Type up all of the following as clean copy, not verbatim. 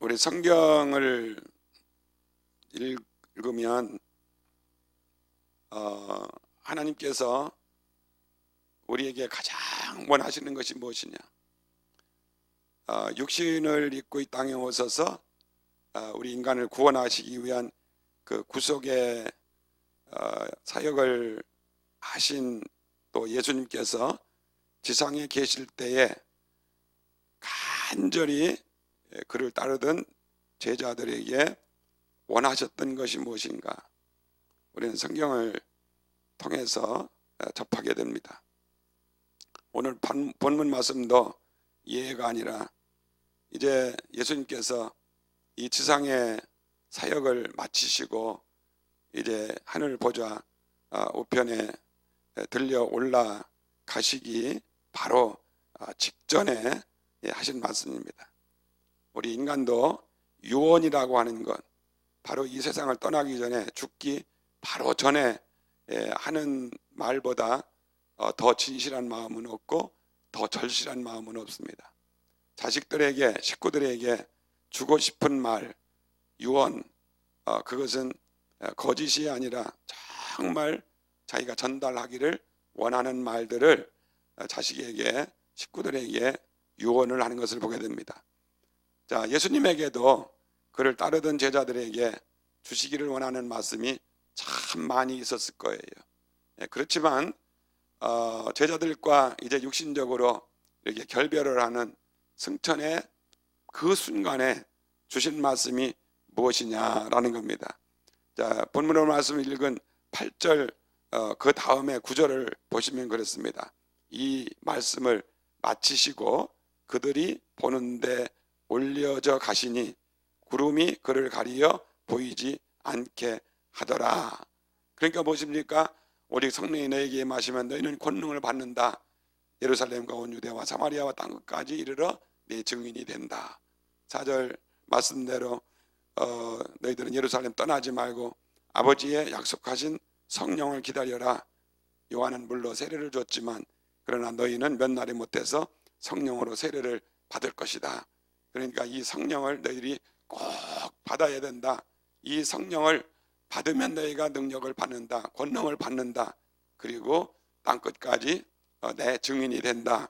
우리 성경을 읽으면 하나님께서 우리에게 가장 원하시는 것이 무엇이냐? 육신을 입고 이 땅에 오셔서 우리 인간을 구원하시기 위한 그 구속의 사역을 하신 또 예수님께서 지상에 계실 때에 간절히 그를 따르던 제자들에게 원하셨던 것이 무엇인가? 우리는 성경을 통해서 접하게 됩니다. 오늘 본문 말씀도 예가 아니라 이제 예수님께서 이 지상의 사역을 마치시고 이제 하늘 보좌 우편에 들려 올라가시기 바로 직전에 하신 말씀입니다. 우리 인간도 유언이라고 하는 것, 바로 이 세상을 떠나기 전에 죽기 바로 전에 하는 말보다 더 진실한 마음은 없고 더 절실한 마음은 없습니다. 자식들에게, 식구들에게 주고 싶은 말, 유언, 그것은 거짓이 아니라 정말 자기가 전달하기를 원하는 말들을 자식에게, 식구들에게 유언을 하는 것을 보게 됩니다. 자, 예수님에게도 그를 따르던 제자들에게 주시기를 원하는 말씀이 참 많이 있었을 거예요. 그렇지만 제자들과 이제 육신적으로 이렇게 결별을 하는 승천의 그 순간에 주신 말씀이 무엇이냐라는 겁니다. 자, 본문으로 말씀을 읽은 8절 그 다음에 9절을 보시면 그렇습니다. 이 말씀을 마치시고 그들이 보는데 올려져 가시니 구름이 그를 가리어 보이지 않게 하더라. 그러니까 무엇입니까? 오직 성령이 너에게 임하시면 너희는 권능을 받는다. 예루살렘과 온 유대와 사마리아와 땅끝까지 이르러 네 증인이 된다. 4절 말씀대로 너희들은 예루살렘 떠나지 말고 아버지의 약속하신 성령을 기다려라. 요한은 물로 세례를 줬지만 그러나 너희는 몇 날이 못해서 성령으로 세례를 받을 것이다. 그러니까 이 성령을 너희들이 꼭 받아야 된다. 이 성령을 받으면 너희가 능력을 받는다. 권능을 받는다. 그리고 땅끝까지 내 증인이 된다.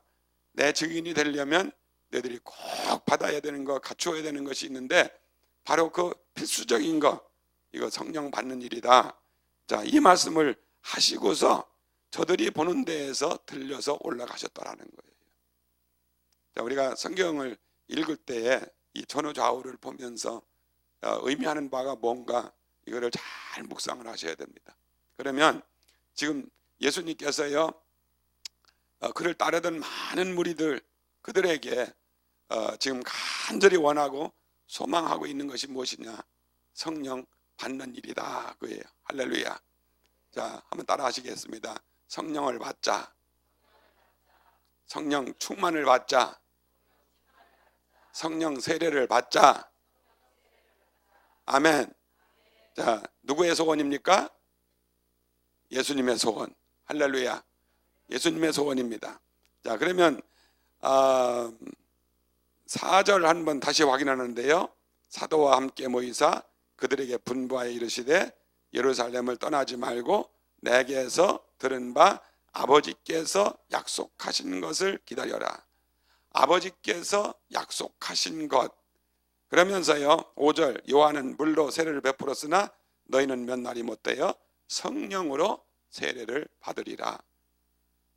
내 증인이 되려면 너희들이 꼭 받아야 되는 것, 갖추어야 되는 것이 있는데 바로 그 필수적인 것, 이거 성령 받는 일이다. 자, 이 말씀을 하시고서 저들이 보는 데에서 들려서 올라가셨다라는 거예요. 자, 우리가 성경을 읽을 때에 이 전후 좌우를 보면서 의미하는 바가 뭔가 이거를 잘 묵상을 하셔야 됩니다. 그러면 지금 예수님께서요 그를 따르던 많은 무리들 그들에게 지금 간절히 원하고 소망하고 있는 것이 무엇이냐? 성령 받는 일이다 그예요. 할렐루야. 자, 한번 따라 하시겠습니다. 성령을 받자. 성령 충만을 받자. 성령 세례를 받자. 아멘. 자, 누구의 소원입니까? 예수님의 소원. 할렐루야. 예수님의 소원입니다. 자, 그러면 4절 한번 다시 확인하는데요. 사도와 함께 모이사 그들에게 분부하여 이르시되 예루살렘을 떠나지 말고 내게서 들은 바 아버지께서 약속하신 것을 기다려라. 아버지께서 약속하신 것. 그러면서요 5절 요한은 물로 세례를 베풀었으나 너희는 몇 날이 못되어 성령으로 세례를 받으리라.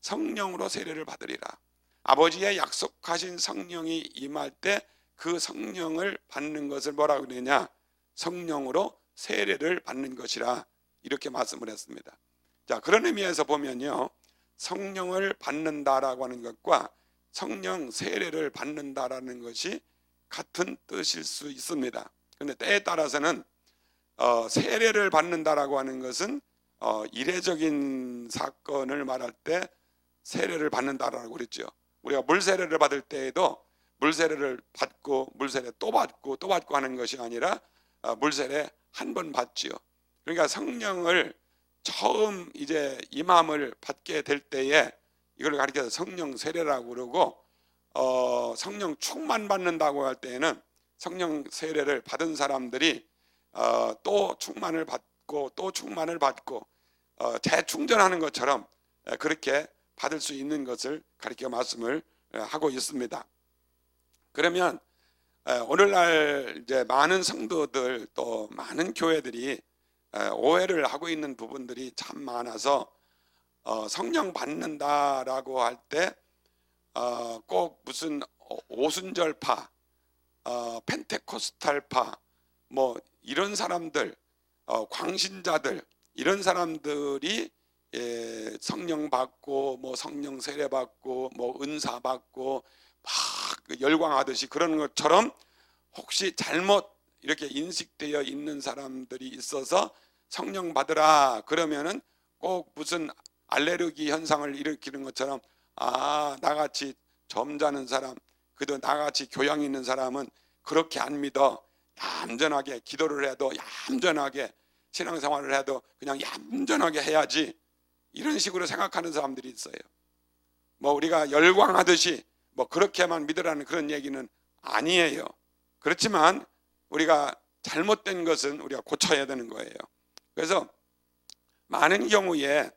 성령으로 세례를 받으리라. 아버지의 약속하신 성령이 임할 때 그 성령을 받는 것을 뭐라고 그러냐? 성령으로 세례를 받는 것이라 이렇게 말씀을 했습니다. 자, 그런 의미에서 보면요 성령을 받는다라고 하는 것과 성령 세례를 받는다라는 것이 같은 뜻일 수 있습니다. 그런데 때에 따라서는 세례를 받는다라고 하는 것은 이례적인 사건을 말할 때 세례를 받는다라고 그랬죠. 우리가 물세례를 받을 때에도 물세례를 받고 물세례 또 받고 또 받고 하는 것이 아니라 물세례 한 번 받지요. 그러니까 성령을 처음 이제 임함을 받게 될 때에 이걸 가리켜서 성령 세례라고 그러고 성령 충만 받는다고 할 때에는 성령 세례를 받은 사람들이 또 충만을 받고 또 충만을 받고 재충전하는 것처럼 그렇게 받을 수 있는 것을 가리켜 말씀을 하고 있습니다. 그러면 오늘날 이제 많은 성도들 또 많은 교회들이 오해를 하고 있는 부분들이 참 많아서 성령 받는다라고 할 때 꼭 무슨 오순절파, 펜테코스탈파 뭐 이런 사람들, 광신자들 이런 사람들이 성령 받고 뭐 성령 세례 받고 뭐 은사 받고 막 열광하듯이 그러는 것처럼 혹시 잘못 이렇게 인식되어 있는 사람들이 있어서 성령 받으라 그러면은 꼭 무슨 알레르기 현상을 일으키는 것처럼 나같이 점잖은 사람, 그래도 나같이 교양 있는 사람은 그렇게 안 믿어. 얌전하게 기도를 해도 얌전하게 신앙생활을 해도 그냥 얌전하게 해야지, 이런 식으로 생각하는 사람들이 있어요. 뭐 우리가 열광하듯이 뭐 그렇게만 믿으라는 그런 얘기는 아니에요. 그렇지만 우리가 잘못된 것은 우리가 고쳐야 되는 거예요. 그래서 많은 경우에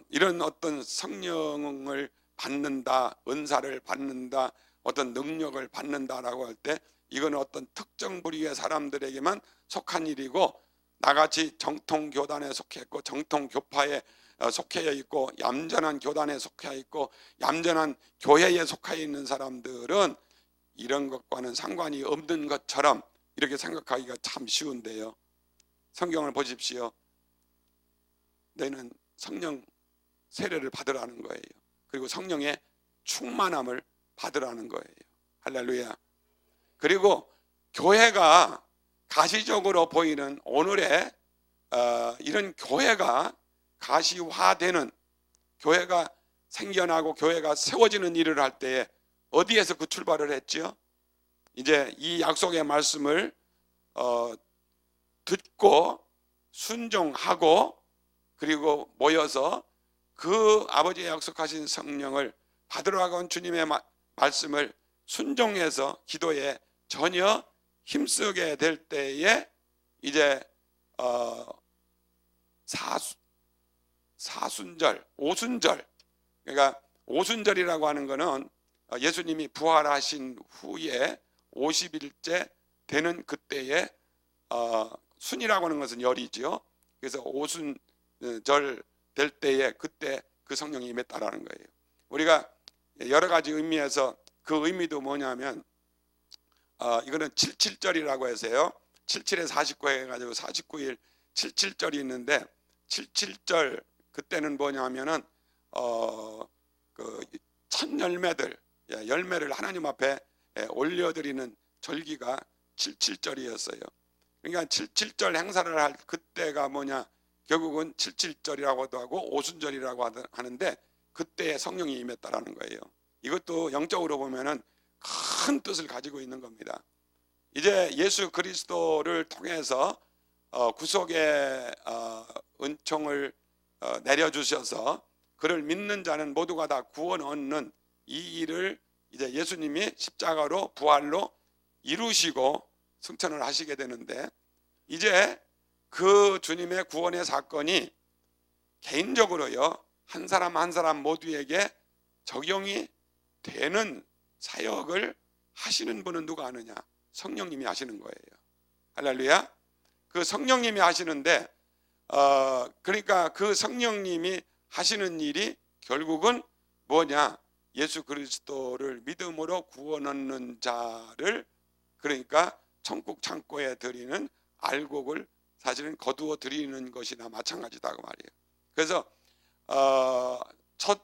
이런 어떤 성령을 받는다, 은사를 받는다, 어떤 능력을 받는다라고 할 때 이건 어떤 특정 부류의 사람들에게만 속한 일이고, 나같이 정통 교단에 속했고 정통 교파에 속해 있고 얌전한 교단에 속해 있고 얌전한 교회에 속해 있는 사람들은 이런 것과는 상관이 없는 것처럼 이렇게 생각하기가 참 쉬운데요. 성경을 보십시오. 너희는 성령 세례를 받으라는 거예요. 그리고 성령의 충만함을 받으라는 거예요. 할렐루야. 그리고 교회가 가시적으로 보이는 오늘의 이런 교회가 가시화되는, 교회가 생겨나고 교회가 세워지는 일을 할 때에 어디에서 그 출발을 했죠? 이제 이 약속의 말씀을 듣고 순종하고 그리고 모여서 그 아버지의 약속하신 성령을 받으러 간 주님의 말씀을 순종해서 기도에 전혀 힘쓰게 될 때에 이제 사순절, 오순절, 그러니까 오순절이라고 하는 것은 예수님이 부활하신 후에 50일째 되는 그때에 순이라고 하는 것은 열이죠. 그래서 오순절 될 때에 그때 그 성령이 임했다라는 거예요. 우리가 여러 가지 의미에서 그 의미도 뭐냐면 이거는 77절이라고 해서요. 77에 49 해가지고 49일 77절이 있는데 77절 그때는 뭐냐면은 그 첫 열매들, 열매를 하나님 앞에 올려드리는 절기가 77절이었어요. 그러니까 77절 행사를 할 그때가 뭐냐, 결국은 77절이라고도 하고 오순절이라고 하는데 그때에 성령이 임했다라는 거예요. 이것도 영적으로 보면은 큰 뜻을 가지고 있는 겁니다. 이제 예수 그리스도를 통해서 구속의 은총을 내려주셔서 그를 믿는 자는 모두가 다 구원 얻는 이 일을 이제 예수님이 십자가로 부활로 이루시고 승천을 하시게 되는데, 이제 그 주님의 구원의 사건이 개인적으로요 한 사람 한 사람 모두에게 적용이 되는 사역을 하시는 분은 누가 하느냐? 성령님이 하시는 거예요. 할렐루야. 그 성령님이 하시는데 그러니까 그 성령님이 하시는 일이 결국은 뭐냐? 예수 그리스도를 믿음으로 구원 얻는 자를, 그러니까 천국 창고에 드리는 알곡을 사실은 거두어 드리는 것이나 마찬가지다고 말이에요. 그래서 첫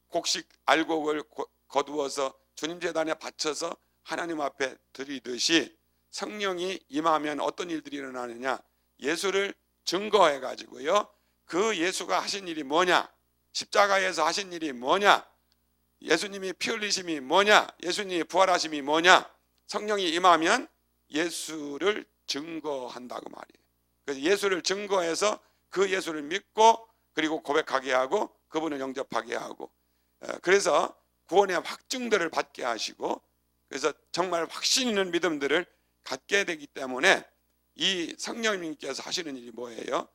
곡식 알곡을 거두어서 주님 제단에 바쳐서 하나님 앞에 드리듯이 성령이 임하면 어떤 일들이 일어나느냐? 예수를 증거해 가지고요, 그 예수가 하신 일이 뭐냐, 십자가에서 하신 일이 뭐냐, 예수님이 피 흘리심이 뭐냐, 예수님이 부활하심이 뭐냐, 성령이 임하면 예수를 증거한다고 말이에요. 그래서 예수를 증거해서 그 예수를 믿고 그리고 고백하게 하고 그분을 영접하게 하고, 그래서 구원의 확증들을 받게 하시고, 그래서 정말 확신 있는 믿음들을 갖게 되기 때문에 이 성령님께서 하시는 일이 뭐예요?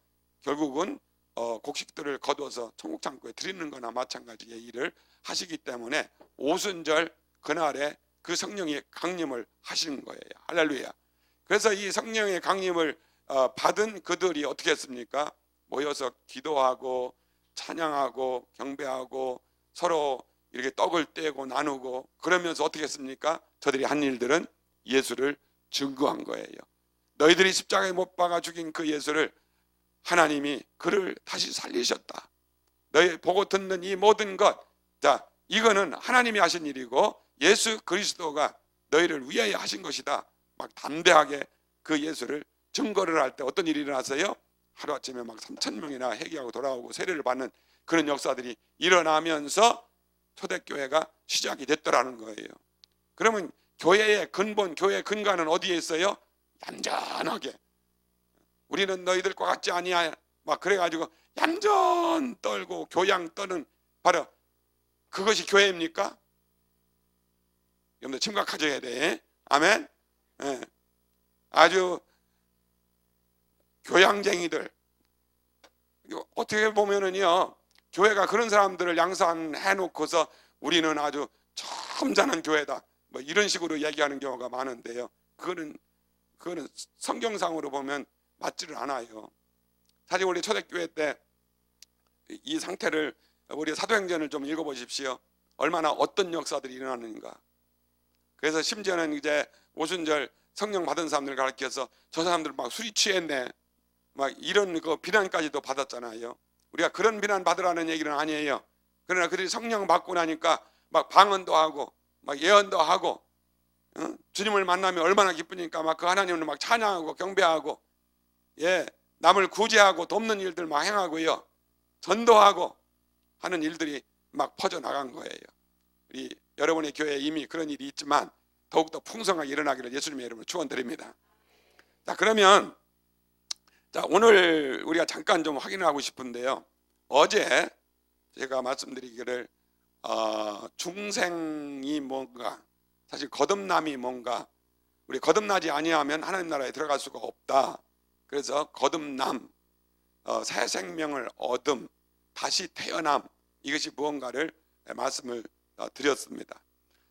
결국은 곡식들을 거두어서 천국 창고에 드리는 거나 마찬가지의 일을 하시기 때문에 오순절 그날에 그 성령의 강림을 하시는 거예요. 할렐루야. 그래서 이 성령의 강림을 받은 그들이 어떻게 했습니까? 모여서 기도하고 찬양하고 경배하고 서로 이렇게 떡을 떼고 나누고 그러면서 어떻게 했습니까? 저들이 한 일들은 예수를 증거한 거예요. 너희들이 십자가에 못 박아 죽인 그 예수를 하나님이 그를 다시 살리셨다. 너희 보고 듣는 이 모든 것, 자, 이거는 하나님이 하신 일이고 예수 그리스도가 너희를 위하여 하신 것이다. 막 담대하게 그 예수를 증거를 할 때 어떤 일이 일어났어요? 하루아침에 막 3,000명이나 회개하고 돌아오고 세례를 받는 그런 역사들이 일어나면서 초대교회가 시작이 됐더라는 거예요. 그러면 교회의 근본, 교회의 근간은 어디에 있어요? 얌전하게. 우리는 너희들과 같지 아니야. 막 그래가지고 얌전 떨고 교양 떠는 바로 그것이 교회입니까? 여러분들 심각해져야 돼. 아멘. 네. 아주 교양쟁이들. 어떻게 보면은요, 교회가 그런 사람들을 양산해 놓고서 우리는 아주 점잖은 교회다, 뭐 이런 식으로 얘기하는 경우가 많은데요, 그거는 성경상으로 보면 맞지를 않아요. 사실 우리 초대교회 때 이 상태를 우리 사도행전을 좀 읽어보십시오. 얼마나 어떤 역사들이 일어나는가. 그래서 심지어는 이제 오순절 성령 받은 사람들 가르쳐서 저 사람들 막 술이 취했네, 막 이런 그 비난까지도 받았잖아요. 우리가 그런 비난 받으라는 얘기는 아니에요. 그러나 그들이 성령 받고 나니까 막 방언도 하고 막 예언도 하고, 주님을 만나면 얼마나 기쁘니까 막 그 하나님을 막 찬양하고 경배하고, 남을 구제하고 돕는 일들 막 행하고요, 전도하고 하는 일들이 막 퍼져나간 거예요. 우리 여러분의 교회에 이미 그런 일이 있지만 더욱더 풍성하게 일어나기를 예수님의 이름으로 축원드립니다. 자, 그러면 오늘 우리가 잠깐 좀 확인하고 싶은데요, 어제 제가 말씀드리기를 중생이 뭔가, 사실 거듭남이 뭔가, 우리 거듭나지 아니하면 하나님 나라에 들어갈 수가 없다. 그래서 거듭남, 새 생명을 얻음, 다시 태어남, 이것이 무언가를 말씀을 드렸습니다.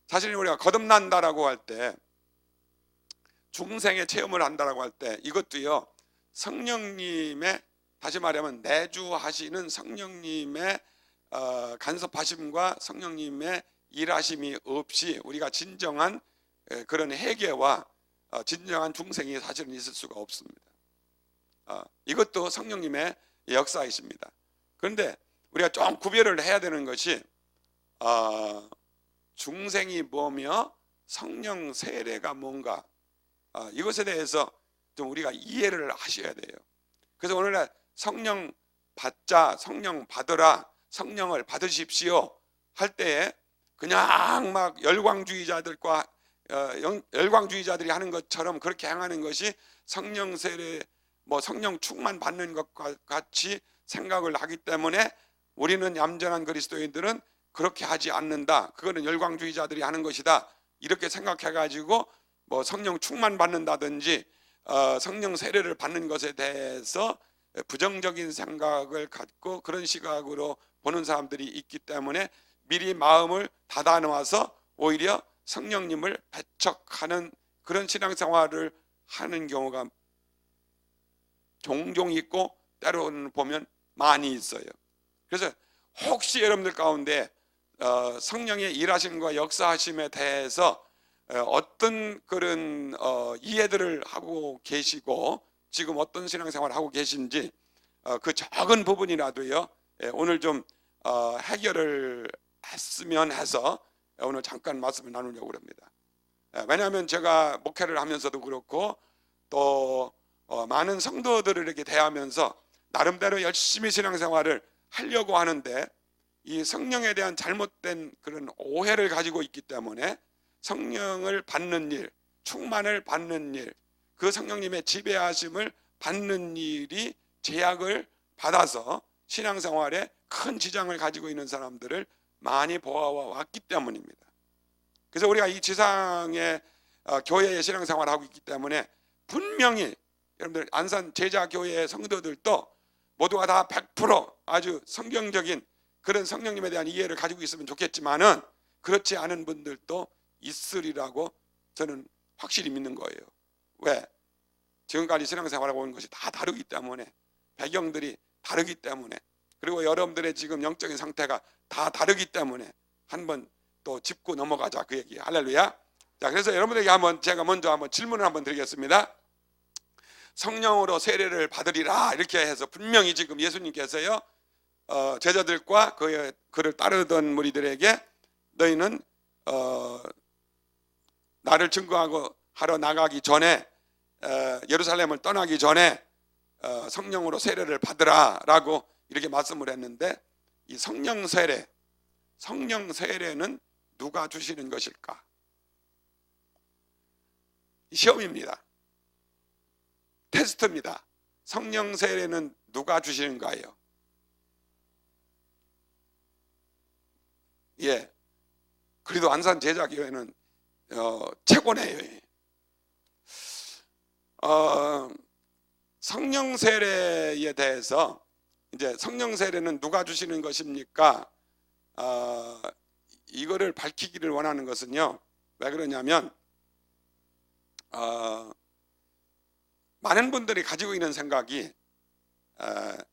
사실 우리가 거듭난다라고 할 때, 중생의 체험을 한다라고 할 때, 이것도요 성령님의, 다시 말하면 내주하시는 성령님의 간섭하심과 성령님의 일하심이 없이 우리가 진정한 그런 회개와 진정한 중생이 사실은 있을 수가 없습니다. 이것도 성령님의 역사이십니다. 그런데 우리가 좀 구별을 해야 되는 것이 중생이 뭐며 성령 세례가 뭔가, 이것에 대해서 좀 우리가 이해를 하셔야 돼요. 그래서 오늘날 성령 받자, 성령 받으라, 성령을 받으십시오 할 때에 그냥 막 열광주의자들과 열광주의자들이 하는 것처럼 그렇게 행하는 것이 성령 세례, 뭐 성령 충만 받는 것과 같이 생각을 하기 때문에 우리는 얌전한 그리스도인들은 그렇게 하지 않는다, 그거는 열광주의자들이 하는 것이다, 이렇게 생각해 가지고 뭐 성령 충만 받는다든지 성령 세례를 받는 것에 대해서 부정적인 생각을 갖고 그런 시각으로 보는 사람들이 있기 때문에 미리 마음을 닫아 놓아서 오히려 성령님을 배척하는 그런 신앙생활을 하는 경우가 종종 있고 때로는 보면 많이 있어요. 그래서 혹시 여러분들 가운데 성령의 일하심과 역사하심에 대해서 어떤 그런 이해들을 하고 계시고 지금 어떤 신앙생활을 하고 계신지 그 작은 부분이라도요 오늘 좀 해결을 했으면 해서 오늘 잠깐 말씀을 나누려고 합니다. 왜냐하면 제가 목회를 하면서도 그렇고 또 많은 성도들을 이렇게 대하면서 나름대로 열심히 신앙생활을 하려고 하는데 이 성령에 대한 잘못된 그런 오해를 가지고 있기 때문에 성령을 받는 일, 충만을 받는 일, 그 성령님의 지배하심을 받는 일이 제약을 받아서 신앙생활에 큰 지장을 가지고 있는 사람들을 많이 보아왔기 때문입니다. 그래서 우리가 이 지상의 교회의 신앙생활을 하고 있기 때문에 분명히 여러분들 안산 제자교회의 성도들도 모두가 다 100% 아주 성경적인 그런 성령님에 대한 이해를 가지고 있으면 좋겠지만은 그렇지 않은 분들도 있으리라고 저는 확실히 믿는 거예요. 왜? 지금까지 신앙생활하고 온 것이 다 다르기 때문에, 배경들이 다르기 때문에, 그리고 여러분들의 지금 영적인 상태가 다 다르기 때문에 한번 또 짚고 넘어가자, 그 얘기. 할렐루야. 자, 그래서 여러분들에게 제가 먼저 한번 질문을 한번 드리겠습니다. 성령으로 세례를 받으리라 이렇게 해서 분명히 지금 예수님께서요 제자들과 그를 따르던 무리들에게 너희는 나를 증거하고 하러 나가기 전에 예루살렘을 떠나기 전에 성령으로 세례를 받으라 라고 이렇게 말씀을 했는데, 이 성령 세례는 누가 주시는 것일까? 시험입니다. 테스트입니다. 성령 세례는 누가 주시는 거예요? 예. 그래도 안산 제자교회는 최고네요. 성령 세례에 대해서 이제 성령 세례는 누가 주시는 것입니까? 이거를 밝히기를 원하는 것은요. 왜 그러냐면 많은 분들이 가지고 있는 생각이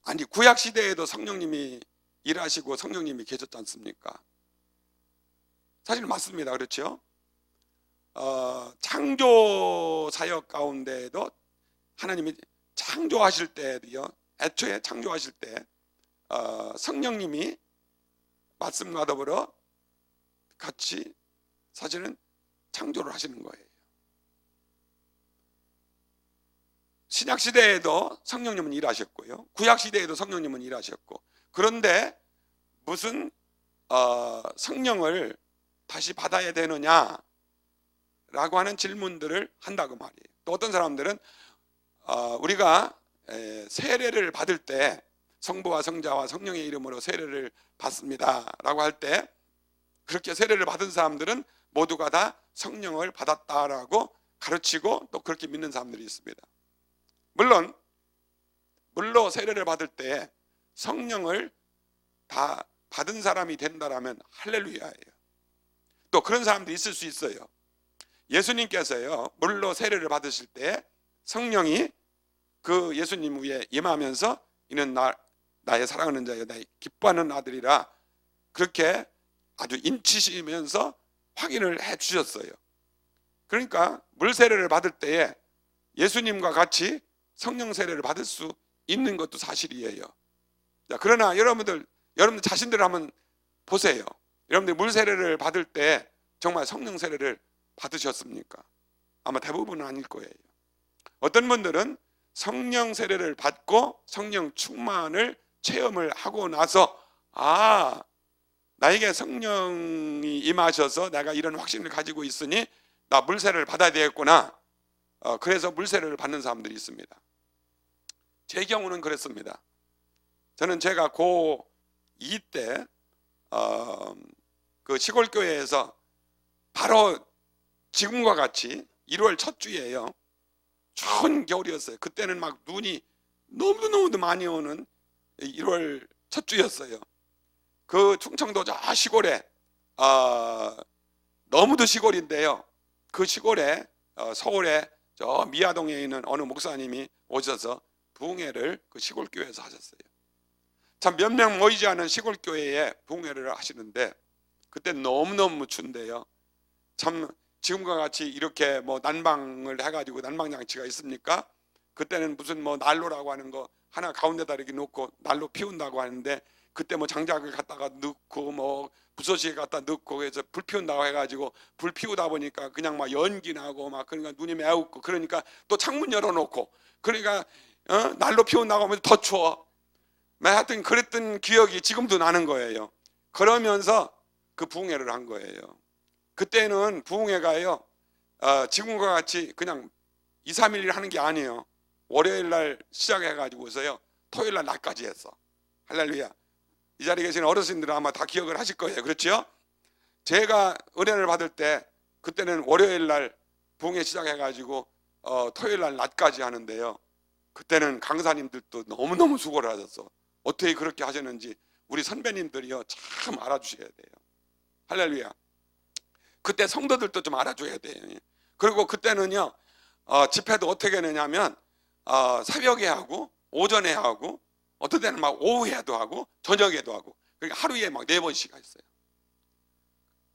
아니 구약 시대에도 성령님이 일하시고 성령님이 계셨지 않습니까? 사실 맞습니다. 그렇죠? 창조 사역 가운데에도 하나님이 창조하실 때도요, 애초에 창조하실 때 성령님이 말씀과 더불어 같이 사실은 창조를 하시는 거예요. 신약 시대에도 성령님은 일하셨고요, 구약 시대에도 성령님은 일하셨고, 그런데 무슨 성령을 다시 받아야 되느냐 라고 하는 질문들을 한다고 말이에요. 또 어떤 사람들은 우리가 세례를 받을 때 성부와 성자와 성령의 이름으로 세례를 받습니다 라고 할 때, 그렇게 세례를 받은 사람들은 모두가 다 성령을 받았다라고 가르치고 또 그렇게 믿는 사람들이 있습니다. 물론 세례를 받을 때 성령을 다 받은 사람이 된다라면 할렐루야예요. 또 그런 사람들이 있을 수 있어요. 예수님께서요 물로 세례를 받으실 때 성령이 그 예수님 위에 임하면서 이는 나의 사랑하는 자여 나의 기뻐하는 아들이라 그렇게 아주 인치시면서 확인을 해 주셨어요. 그러니까 물 세례를 받을 때에 예수님과 같이 성령 세례를 받을 수 있는 것도 사실이에요. 자, 그러나 여러분들 자신들 한번 보세요. 여러분들 물 세례를 받을 때 정말 성령 세례를 받으셨습니까? 아마 대부분은 아닐 거예요. 어떤 분들은 성령 세례를 받고 성령 충만을 체험을 하고 나서 나에게 성령이 임하셔서 내가 이런 확신을 가지고 있으니 나 물 세례를 받아야 되겠구나. 그래서 물 세례를 받는 사람들이 있습니다. 제 경우는 그랬습니다. 저는 제가 고2 때 그 시골 교회에서 바로 지금과 같이 1월 첫 주예요. 추운 겨울이었어요. 그때는 막 눈이 너무너무 많이 오는 1월 첫 주였어요. 그 충청도 저 시골에 너무도 시골인데요. 그 시골에 서울에 저 미아동에 있는 어느 목사님이 오셔서 부흥회를 그 시골 교회에서 하셨어요. 참 몇 명 모이지 않은 시골 교회에 부흥회를 하시는데 그때 너무너무 추운데요. 참 지금과 같이 이렇게 뭐 난방을 해가지고 난방장치가 있습니까? 그때는 무슨 뭐 난로라고 하는 거 하나 가운데다 이렇게 놓고 난로 피운다고 하는데, 그때 뭐 장작을 갖다가 넣고 뭐 부서지게 갖다 넣고 해서 불 피운다고 해가지고 불 피우다 보니까 그냥 막 연기 나고 막 그러니까 눈이 매웁고, 그러니까 또 창문 열어놓고 그러니까 난로 피운다고 하면 더 추워. 하여튼 그랬던 기억이 지금도 나는 거예요. 그러면서 그 부흥회를 한 거예요. 그때는 부흥회가요 지금과 같이 그냥 2, 3일 하는 게 아니에요. 월요일 날 시작해가지고서요 토요일 날 낮까지 했어. 할렐루야. 이 자리에 계신 어르신들은 아마 다 기억을 하실 거예요. 그렇죠? 제가 은혜를 받을 때 그때는 월요일 날 부흥회 시작해가지고 토요일 날 낮까지 하는데요. 그때는 강사님들도 너무너무 수고를 하셨어. 어떻게 그렇게 하셨는지 우리 선배님들이요 참 알아주셔야 돼요. 할렐루야. 그때 성도들도 좀 알아줘야 돼요. 그리고 그때는요 집회도 어떻게 되냐면 새벽에 하고 오전에 하고 어떤 때는 막 오후에도 하고 저녁에도 하고, 그러니까 하루에 막 4번씩 했어요.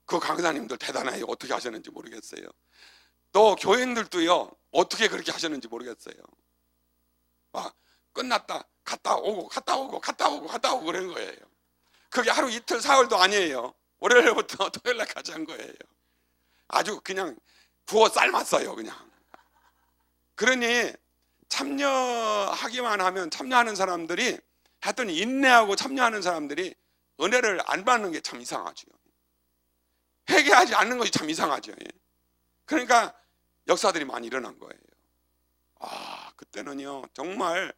그 강사님들 대단해요. 어떻게 하셨는지 모르겠어요. 또 교인들도요 어떻게 그렇게 하셨는지 모르겠어요. 막 끝났다 갔다 오고 갔다 오고 갔다 오고 갔다 오고 그런 거예요. 그게 하루 이틀 사흘도 아니에요. 월요일부터 토요일날까지 한 거예요. 아주 그냥 구워 삶았어요 그냥. 그러니 참여하기만 하면, 참여하는 사람들이 하여튼 인내하고 참여하는 사람들이 은혜를 안 받는 게 참 이상하죠. 회개하지 않는 것이 참 이상하죠. 그러니까 역사들이 많이 일어난 거예요. 그때는요 정말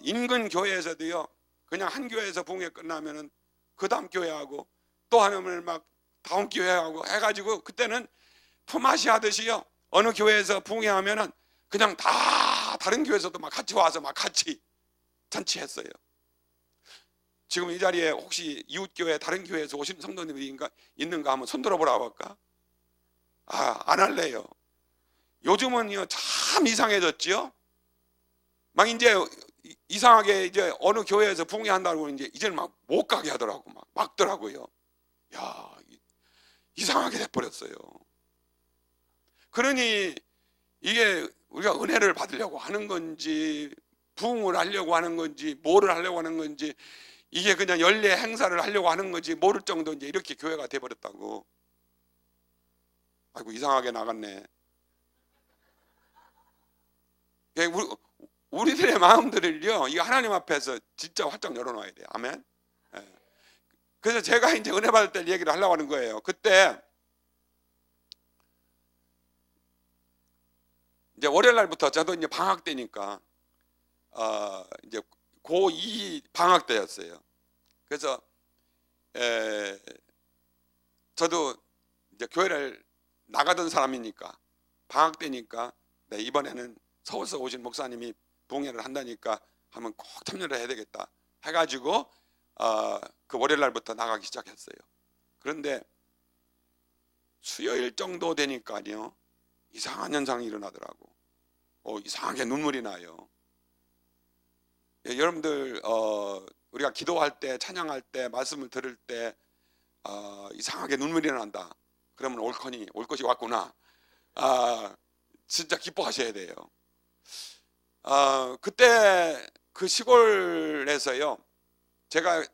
인근 교회에서도요 그냥 한 교회에서 부흥회 끝나면은 그 다음 교회하고 또 하면 막 다음 교회하고 해가지고, 그때는 품앗이 하듯이요 어느 교회에서 부흥회 하면은 그냥 다 다른 교회에서도 막 같이 와서 막 같이 잔치했어요. 지금 이 자리에 혹시 이웃교회 다른 교회에서 오신 성도님이 있는가 한번 손 들어보라 볼까? 안 할래요. 요즘은요 참 이상해졌지요. 막 이제 이상하게 이제 어느 교회에서 부흥회 한다고 이제는 막 못 가게 하더라고, 막 막더라고요. 야, 이상하게 돼버렸어요. 그러니 이게 우리가 은혜를 받으려고 하는 건지 부흥을 하려고 하는 건지 뭐를 하려고 하는 건지, 이게 그냥 연례 행사를 하려고 하는 건지 모를 정도 이제 이렇게 교회가 돼버렸다고. 아이고 이상하게 나갔네. 우리들의 마음들을요 이 하나님 앞에서 진짜 활짝 열어놔야 돼요. 아멘. 그래서 제가 이제 은혜 받을 때 얘기를 하려고 하는 거예요. 그때 이제 월요일 날부터 저도 이제 방학 때니까 이제 고2 방학 때였어요. 그래서 저도 이제 교회를 나가던 사람이니까 방학 때니까 이번에는 서울서 오신 목사님이 부흥회를 한다니까 하면 꼭 참여를 해야 되겠다 해가지고 그 월요일 날부터 나가기 시작했어요. 그런데 수요일 정도 되니까요 이상한 현상이 일어나더라고. 이상하게 눈물이 나요. 여러분들 우리가 기도할 때, 찬양할 때, 말씀을 들을 때 이상하게 눈물이 난다 그러면 올 것이 왔구나. 진짜 기뻐하셔야 돼요. 그때 그 시골에서요 제가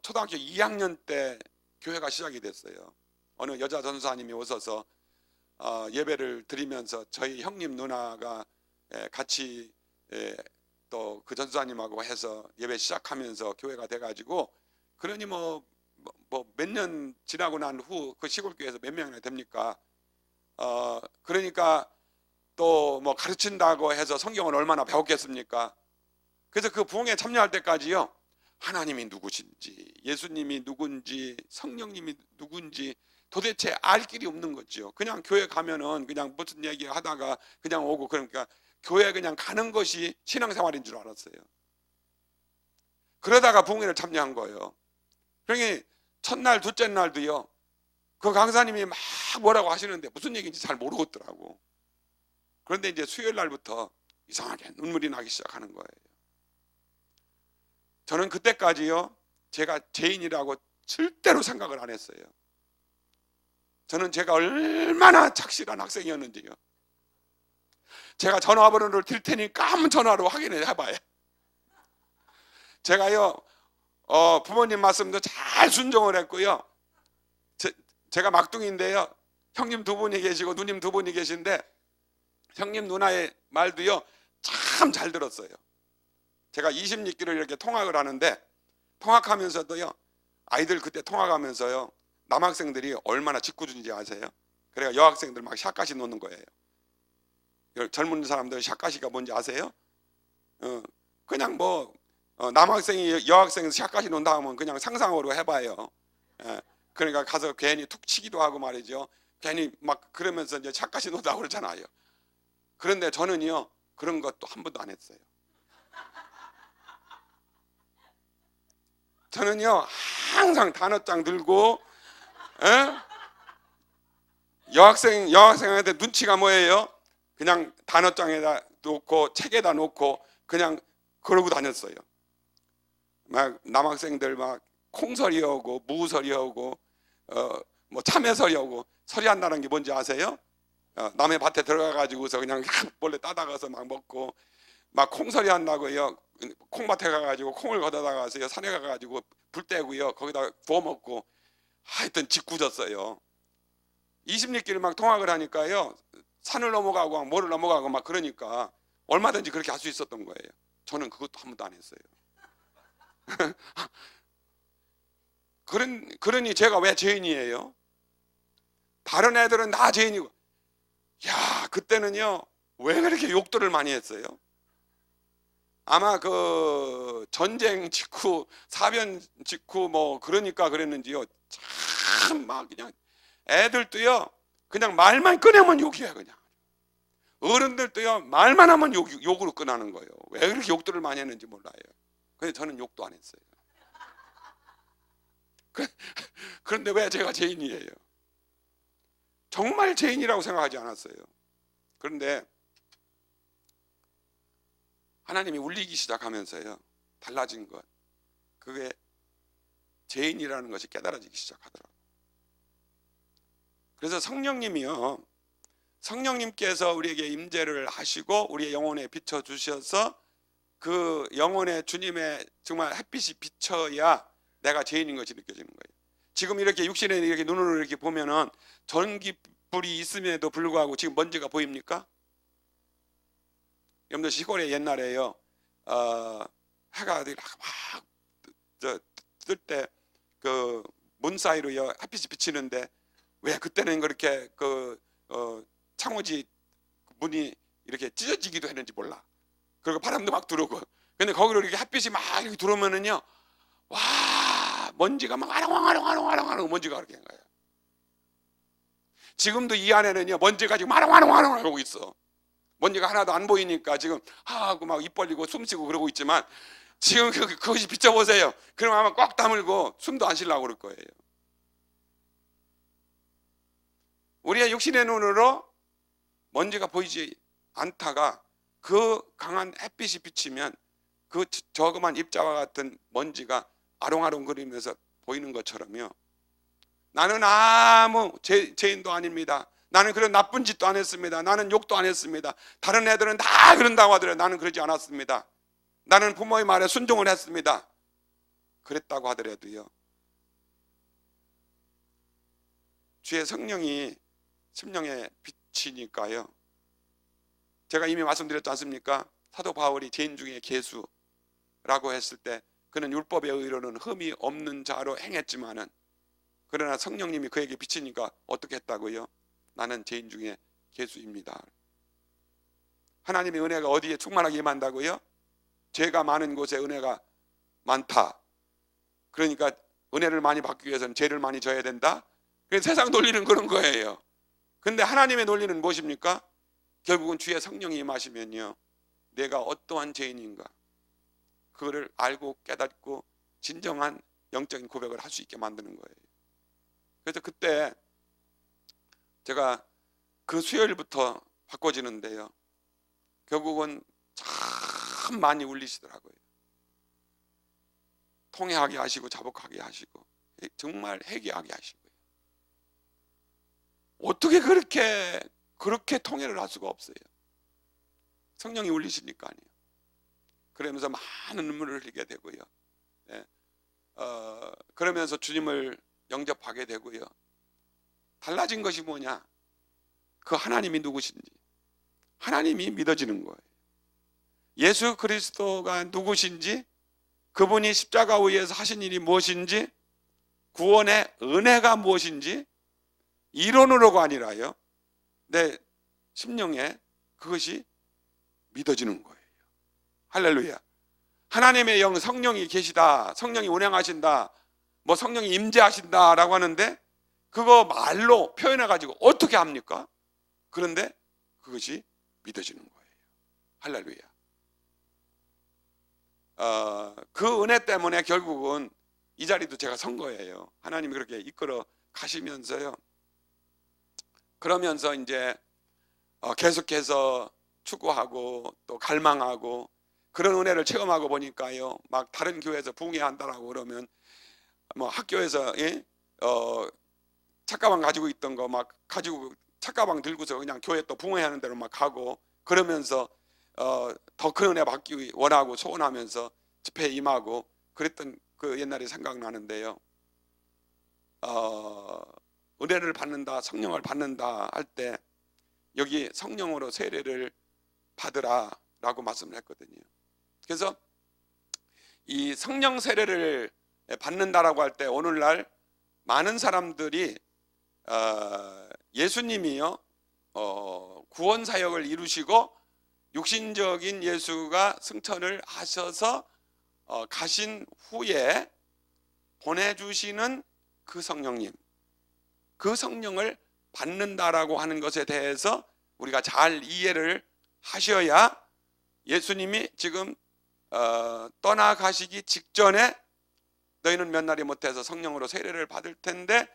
초등학교 2학년 때 교회가 시작이 됐어요. 어느 여자 전사님이 오셔서 예배를 드리면서 저희 형님 누나가 같이 또 그 전사님하고 해서 예배 시작하면서 교회가 돼가지고, 그러니 뭐 몇 년 지나고 난 후 그 시골 교회에서 몇 명이나 됩니까? 그러니까 또 뭐 가르친다고 해서 성경을 얼마나 배웠겠습니까? 그래서 그 부흥에 참여할 때까지요 하나님이 누구신지, 예수님이 누군지, 성령님이 누군지 도대체 알 길이 없는 거죠. 그냥 교회 가면은 그냥 무슨 얘기 하다가 그냥 오고, 그러니까 교회 그냥 가는 것이 신앙생활인 줄 알았어요. 그러다가 부흥회를 참여한 거예요. 그러니 첫날 둘째 날도요 그 강사님이 막 뭐라고 하시는데 무슨 얘기인지 잘 모르겠더라고. 그런데 이제 수요일 날부터 이상하게 눈물이 나기 시작하는 거예요. 저는 그때까지요 제가 죄인이라고 절대로 생각을 안 했어요. 저는 제가 얼마나 착실한 학생이었는지요 제가 전화번호를 드릴 테니까 한번 전화로 확인을 해봐요. 제가요 부모님 말씀도 잘 순종을 했고요. 제가 막둥이인데요 형님 2분이 계시고 누님 2분이 계신데 형님 누나의 말도요 참 잘 들었어요. 제가 26기를 이렇게 통학을 하는데 통학하면서도요 아이들 그때 통학하면서요 남학생들이 얼마나 짓궂은지 아세요? 그래가 여학생들 막 샷가시 놓는 거예요. 젊은 사람들 샷가시가 뭔지 아세요? 그냥 뭐 남학생이 여학생 샷가시 논다 하면 그냥 상상으로 해봐요. 그러니까 가서 괜히 툭 치기도 하고 말이죠. 괜히 막 그러면서 이제 차까지 놓다고 그러잖아요. 그런데 저는요, 그런 것도 한 번도 안 했어요. 저는요, 항상 단어장 들고, 에? 여학생한테 눈치가 뭐예요? 그냥 단어장에다 놓고, 책에다 놓고, 그냥 그러고 다녔어요. 막 남학생들 막 콩서리 오고, 무서리 오고, 뭐 참외서리 오고, 서리한다는 게 뭔지 아세요? 남의 밭에 들어가가지고서 그냥 몰래 따다가서 막 먹고, 막 콩서리 한다고요. 콩밭에 가가지고 콩을 걷어다가서요, 산에 가가지고 불 떼고요, 거기다 구워 먹고, 하여튼 짓궂었어요. 20리길 막 통학을 하니까요, 산을 넘어가고 뭐를 넘어가고 막 그러니까 얼마든지 그렇게 할 수 있었던 거예요. 저는 그것도 한 번도 안 했어요. 그러니 제가 왜 죄인이에요? 다른 애들은 다 죄인이고, 야, 그때는요, 왜 그렇게 욕들을 많이 했어요? 아마 그 전쟁 직후, 사변 직후 뭐 그러니까 그랬는지요, 참 막 그냥 애들도요, 그냥 말만 꺼내면 욕이에요. 그냥 어른들도요, 말만 하면 욕으로 끝나는 거예요. 왜 그렇게 욕들을 많이 했는지 몰라요. 근데 저는 욕도 안 했어요. 그런데 왜 제가 죄인이에요? 정말 죄인이라고 생각하지 않았어요. 그런데 하나님이 울리기 시작하면서요, 달라진 것, 그게 죄인이라는 것이 깨달아지기 시작하더라고요. 그래서 성령님께서 우리에게 임재를 하시고 우리의 영혼에 비춰주셔서 그 영혼에 주님의 정말 햇빛이 비쳐야 내가 죄인인 것이 느껴지는 거예요. 지금 이렇게 육신에 이렇게 눈으로 이렇게 보면은 전기불이 있음에도 불구하고 지금 먼지가 보입니까? 여러분들 시골에 옛날에요, 해가 막 뜰 때 그 문 사이로요 햇빛이 비치는데 왜 그때는 그렇게 창호지 문이 이렇게 찢어지기도 했는지 몰라. 그리고 바람도 막 들어오고. 근데 거기로 이렇게 햇빛이 막 이렇게 들어오면은요, 와, 먼지가 막 아롱아롱 먼지가 그렇게 한 거예요. 지금도 이 안에는요, 먼지가 지금 아롱아롱 하고 있어. 먼지가 하나도 안 보이니까 지금 하고 막 입 벌리고 숨쉬고 그러고 있지만, 지금 그것이 비춰보세요. 그럼 아마 꽉 다물고 숨도 안 쉬려고 그럴 거예요. 우리의 육신의 눈으로 먼지가 보이지 않다가 그 강한 햇빛이 비치면 그 저그만 입자와 같은 먼지가 아롱아롱 거리면서 보이는 것처럼요, 나는 아무 죄인도 아닙니다. 나는 그런 나쁜 짓도 안 했습니다. 나는 욕도 안 했습니다. 다른 애들은 다 그런다고 하더라도 나는 그러지 않았습니다. 나는 부모의 말에 순종을 했습니다. 그랬다고 하더라도요, 주의 성령이 심령에 비치니까요, 제가 이미 말씀드렸지 않습니까? 사도 바울이 죄인 중에 계수라고 했을 때 그는 율법의 의로는 흠이 없는 자로 행했지만은, 그러나 성령님이 그에게 비치니까 어떻게 했다고요? 나는 죄인 중에 계수입니다. 하나님의 은혜가 어디에 충만하게 임한다고요? 죄가 많은 곳에 은혜가 많다. 그러니까 은혜를 많이 받기 위해서는 죄를 많이 져야 된다. 그래서 세상 논리는 그런 거예요. 근데 하나님의 논리는 무엇입니까? 결국은 주의 성령이 임하시면요, 내가 어떠한 죄인인가 그거를 알고 깨닫고 진정한 영적인 고백을 할 수 있게 만드는 거예요. 그래서 그때 제가 그 수요일부터 바꿔지는데요, 결국은 참 많이 울리시더라고요. 통회하게 하시고 자복하게 하시고 정말 회개하게 하시고요. 어떻게 그렇게 통회를 할 수가 없어요. 성령이 울리시니까 아니에요. 그러면서 많은 눈물을 흘리게 되고요, 그러면서 주님을 영접하게 되고요. 달라진 것이 뭐냐? 그 하나님이 누구신지, 하나님이 믿어지는 거예요. 예수 그리스도가 누구신지, 그분이 십자가 위에서 하신 일이 무엇인지, 구원의 은혜가 무엇인지 이론으로가 아니라요, 내 심령에 그것이 믿어지는 거예요. 할렐루야. 하나님의 영 성령이 계시다, 성령이 운행하신다, 뭐 성령이 임재하신다라고 하는데 그거 말로 표현해 가지고 어떻게 합니까? 그런데 그것이 믿어지는 거예요. 할렐루야. 그 은혜 때문에 결국은 이 자리도 제가 선 거예요. 하나님이 그렇게 이끌어 가시면서요. 그러면서 이제 계속해서 추구하고 또 갈망하고 그런 은혜를 체험하고 보니까요, 막 다른 교회에서 부흥회한다라고 그러면 뭐 학교에서 책가방 가지고 있던 거 막 가지고 책가방 들고서 그냥 교회 또 부흥회하는 대로 막 가고 그러면서 더 큰 은혜 받기 원하고 소원하면서 집회에 임하고 그랬던 그 옛날이 생각나는데요. 은혜를 받는다, 성령을 받는다 할 때 여기 성령으로 세례를 받으라라고 말씀을 했거든요. 그래서 이 성령 세례를 받는다라고 할 때 오늘날 많은 사람들이 예수님이요 구원 사역을 이루시고 육신적인 예수가 승천을 하셔서 가신 후에 보내주시는 그 성령님, 그 성령을 받는다라고 하는 것에 대해서 우리가 잘 이해를 하셔야 예수님이 지금 떠나가시기 직전에 너희는 몇 날이 못해서 성령으로 세례를 받을 텐데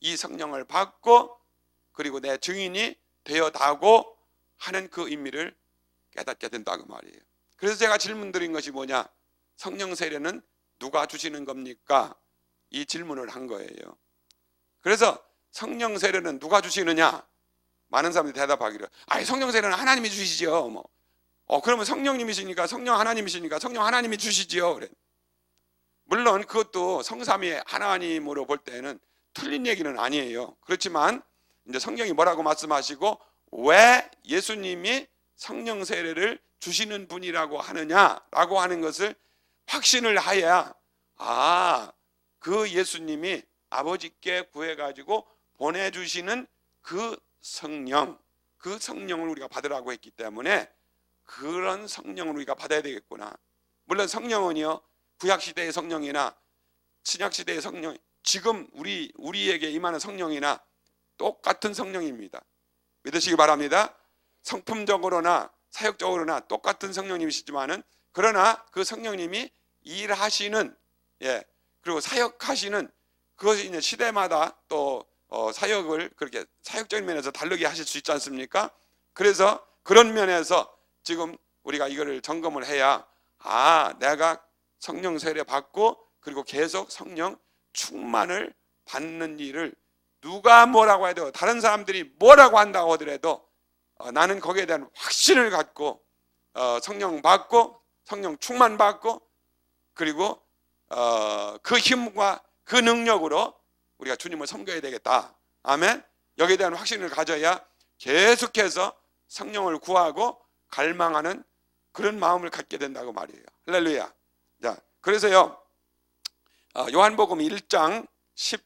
이 성령을 받고 그리고 내 증인이 되어다고 하는 그 의미를 깨닫게 된다고 말이에요. 그래서 제가 질문 드린 것이 뭐냐, 성령 세례는 누가 주시는 겁니까? 이 질문을 한 거예요. 그래서 성령 세례는 누가 주시느냐? 많은 사람들이 대답하기를 성령 세례는 하나님이 주시죠. 그러면 성령님이시니까 성령 하나님이시니까 성령 하나님이 주시지요. 그래. 물론 그것도 성삼위 하나님으로 볼 때는 틀린 얘기는 아니에요. 그렇지만 이제 성경이 뭐라고 말씀하시고 왜 예수님이 성령 세례를 주시는 분이라고 하느냐라고 하는 것을 확신을 하여야 그 예수님이 아버지께 구해가지고 보내주시는 그 성령, 그 성령을 우리가 받으라고 했기 때문에 그런 성령을 우리가 받아야 되겠구나. 물론 성령은요 구약시대의 성령이나 신약시대의 성령, 지금 우리에게 임하는 성령이나 똑같은 성령입니다. 믿으시기 바랍니다. 성품적으로나 사역적으로나 똑같은 성령님이시지만은 그러나 그 성령님이 일하시는 그리고 사역하시는 그것이 이제 시대마다 또 사역을 그렇게 사역적인 면에서 다르게 하실 수 있지 않습니까? 그래서 그런 면에서 지금 우리가 이거를 점검을 해야 내가 성령 세례 받고 그리고 계속 성령 충만을 받는 일을 누가 뭐라고 해도 다른 사람들이 뭐라고 한다고 하더라도 나는 거기에 대한 확신을 갖고 성령 받고 성령 충만 받고 그리고 그 힘과 그 능력으로 우리가 주님을 섬겨야 되겠다. 아멘. 여기에 대한 확신을 가져야 계속해서 성령을 구하고 갈망하는 그런 마음을 갖게 된다고 말이에요. 할렐루야. 자, 그래서요 요한복음 1장 30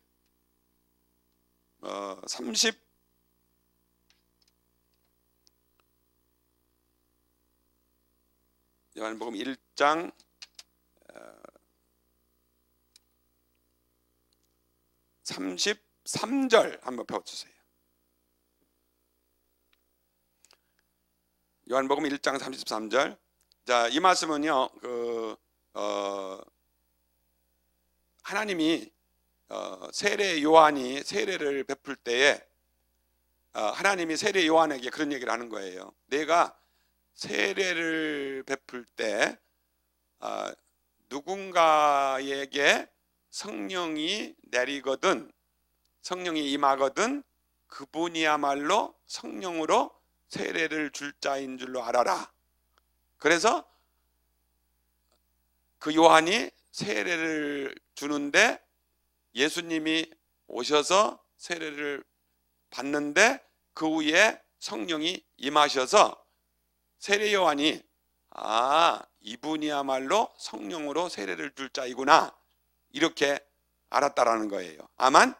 요한복음 1장 33절 한번 펴주세요. 요한복음 1장 33절. 자, 이 말씀은요 하나님이 세례 요한이 세례를 베풀 때에 하나님이 세례 요한에게 그런 얘기를 하는 거예요. 내가 세례를 베풀 때 누군가에게 성령이 내리거든 성령이 임하거든 그분이야말로 성령으로 세례를 줄 자인 줄로 알아라. 그래서 그 요한이 세례를 주는데 예수님이 오셔서 세례를 받는데 그 후에 성령이 임하셔서 세례 요한이 이분이야말로 성령으로 세례를 줄 자이구나 이렇게 알았다라는 거예요. 아멘.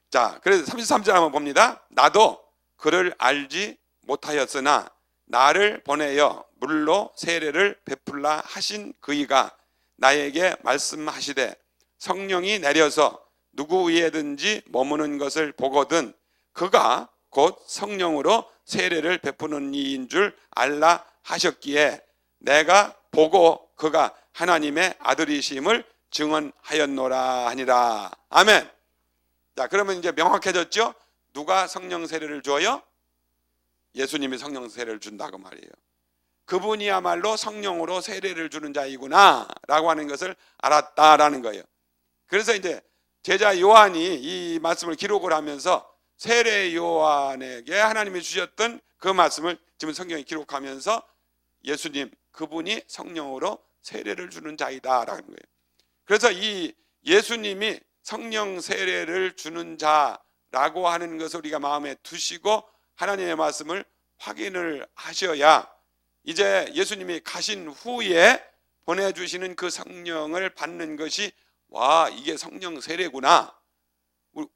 자, 그래서 33절 한번 봅니다. 나도 그를 알지 못하였으나 나를 보내어 물로 세례를 베풀라 하신 그이가 나에게 말씀하시되 성령이 내려서 누구 위에든지 머무는 것을 보거든 그가 곧 성령으로 세례를 베푸는 이인 줄 알라 하셨기에 내가 보고 그가 하나님의 아들이심을 증언하였노라 하니라. 아멘. 자, 그러면 이제 명확해졌죠? 누가 성령 세례를 줘요? 예수님이 성령 세례를 준다고 말이에요. 그분이야말로 성령으로 세례를 주는 자이구나 라고 하는 것을 알았다라는 거예요. 그래서 이제 제자 요한이 이 말씀을 기록을 하면서 세례 요한에게 하나님이 주셨던 그 말씀을 지금 성경에 기록하면서 예수님 그분이 성령으로 세례를 주는 자이다라는 거예요. 그래서 이 예수님이 성령 세례를 주는 자라고 하는 것을 우리가 마음에 두시고 하나님의 말씀을 확인을 하셔야 이제 예수님이 가신 후에 보내주시는 그 성령을 받는 것이 와 이게 성령 세례구나,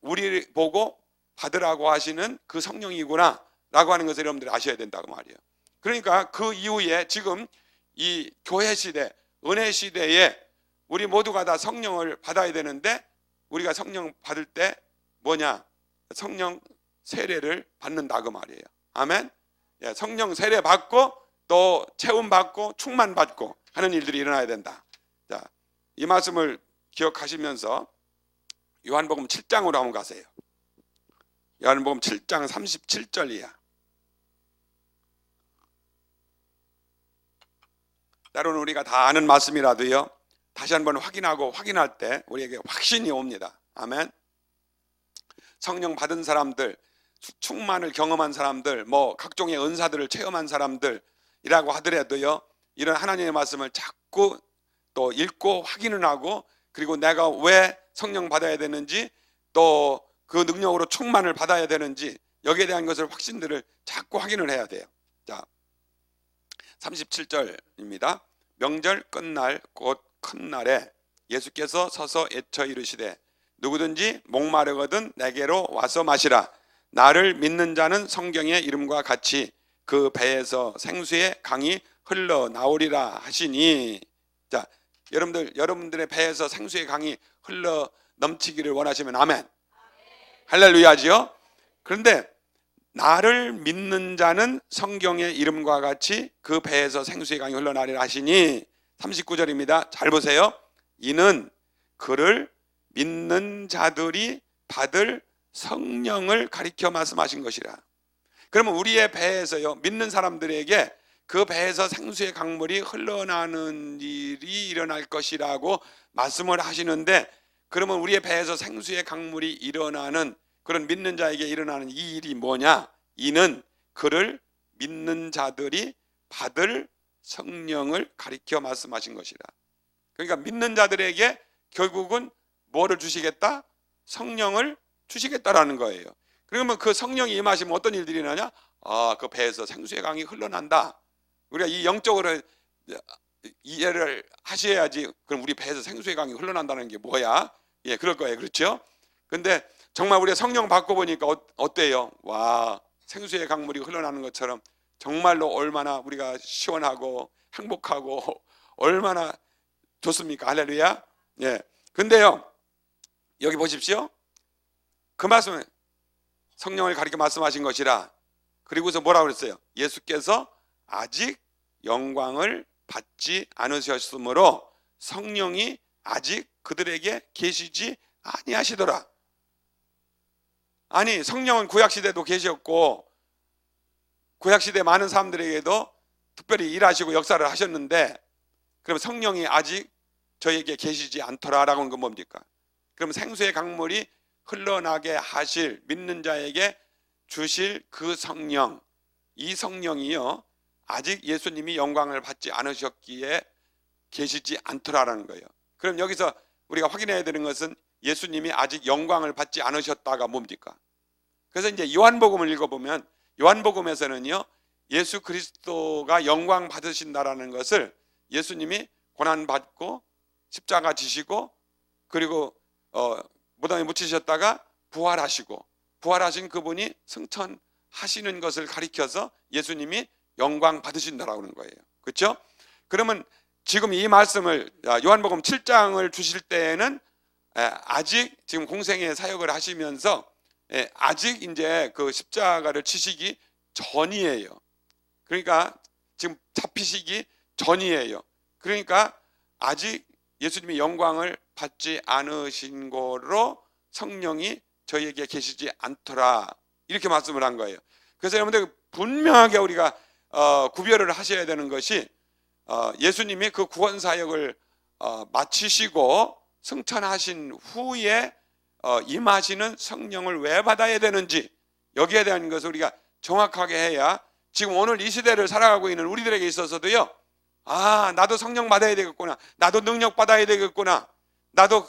우리 보고 받으라고 하시는 그 성령이구나 라고 하는 것을 여러분들이 아셔야 된다고 말이에요. 그러니까 그 이후에 지금 이 교회 시대, 은혜 시대에 우리 모두가 다 성령을 받아야 되는데 우리가 성령 받을 때 뭐냐? 성령 세례를 받는다고 말이에요. 아멘. 예, 성령 세례 받고 또 체험 받고 충만 받고 하는 일들이 일어나야 된다. 자, 이 말씀을 기억하시면서 요한복음 7장으로 한번 가세요. 요한복음 7장 37절이야. 때로는 우리가 다 아는 말씀이라도요 다시 한번 확인하고 확인할 때 우리에게 확신이 옵니다. 아멘. 성령 받은 사람들, 충만을 경험한 사람들, 뭐 각종의 은사들을 체험한 사람들이라고 하더라도요 이런 하나님의 말씀을 자꾸 또 읽고 확인을 하고 그리고 내가 왜 성령 받아야 되는지 또 그 능력으로 충만을 받아야 되는지 여기에 대한 것을 확신들을 자꾸 확인을 해야 돼요. 자, 37절입니다. 명절 끝날 곧 큰 날에 예수께서 서서 애쳐 이르시되 누구든지 목마르거든 내게로 와서 마시라. 나를 믿는 자는 성경의 이름과 같이 그 배에서 생수의 강이 흘러나오리라 하시니. 자, 여러분들의 배에서 생수의 강이 흘러 넘치기를 원하시면 아멘. 할렐루야지요. 그런데 나를 믿는 자는 성경의 이름과 같이 그 배에서 생수의 강이 흘러나오리라 하시니. 39절입니다. 잘 보세요. 이는 그를 믿는 자들이 받을 성령을 가리켜 말씀하신 것이라. 그러면 우리의 배에서요 믿는 사람들에게 그 배에서 생수의 강물이 흘러나는 일이 일어날 것이라고 말씀을 하시는데, 그러면 우리의 배에서 생수의 강물이 일어나는 그런 믿는 자에게 일어나는 이 일이 뭐냐? 이는 그를 믿는 자들이 받을 성령을 가리켜 말씀하신 것이라. 그러니까 믿는 자들에게 결국은 뭐를 주시겠다? 성령을 주시겠다라는 거예요. 그러면 그 성령이 임하시면 어떤 일들이 일어나냐? 그 배에서 생수의 강이 흘러난다. 우리가 이 영적으로 이해를 하셔야지. 그럼 우리 배에서 생수의 강이 흘러난다는 게 뭐야? 예, 그럴 거예요. 그렇죠? 근데 정말 우리가 성령 받고 보니까 어때요? 와, 생수의 강물이 흘러나는 것처럼 정말로 얼마나 우리가 시원하고 행복하고 얼마나 좋습니까? 할렐루야. 예. 근데요, 여기 보십시오. 그 말씀은 성령을 가리켜 말씀하신 것이라. 그리고서 뭐라고 그랬어요? 예수께서 아직 영광을 받지 않으셨으므로 성령이 아직 그들에게 계시지 아니하시더라. 아니, 성령은 구약시대도 계셨고 구약시대 많은 사람들에게도 특별히 일하시고 역사를 하셨는데, 그럼 성령이 아직 저에게 계시지 않더라라고 하는 건 뭡니까? 그럼 생수의 강물이 흘러나게 하실, 믿는 자에게 주실 그 성령, 이 성령이요 아직 예수님이 영광을 받지 않으셨기에 계시지 않더라라는 거예요. 그럼 여기서 우리가 확인해야 되는 것은 예수님이 아직 영광을 받지 않으셨다가 뭡니까? 그래서 이제 요한복음을 읽어보면 요한복음에서는요 예수 그리스도가 영광 받으신다라는 것을 예수님이 고난받고 십자가 지시고 그리고 무덤에 묻히셨다가 부활하시고 부활하신 그분이 승천하시는 것을 가리켜서 예수님이 영광 받으신다라고 하는 거예요. 그렇죠? 그러면 지금 이 말씀을 요한복음 7장을 주실 때에는 아직 지금 공생의 사역을 하시면서 아직 이제 그 십자가를 치시기 전이에요. 그러니까 지금 잡히시기 전이에요. 그러니까 아직 예수님의 영광을 받지 않으신 거로 성령이 저희에게 계시지 않더라, 이렇게 말씀을 한 거예요. 그래서 여러분들 분명하게 우리가 구별을 하셔야 되는 것이 예수님이 그 구원 사역을 마치시고 승천하신 후에 임하시는 성령을 왜 받아야 되는지, 여기에 대한 것을 우리가 정확하게 해야 지금 오늘 이 시대를 살아가고 있는 우리들에게 있어서도요, 나도 성령 받아야 되겠구나, 나도 능력 받아야 되겠구나, 나도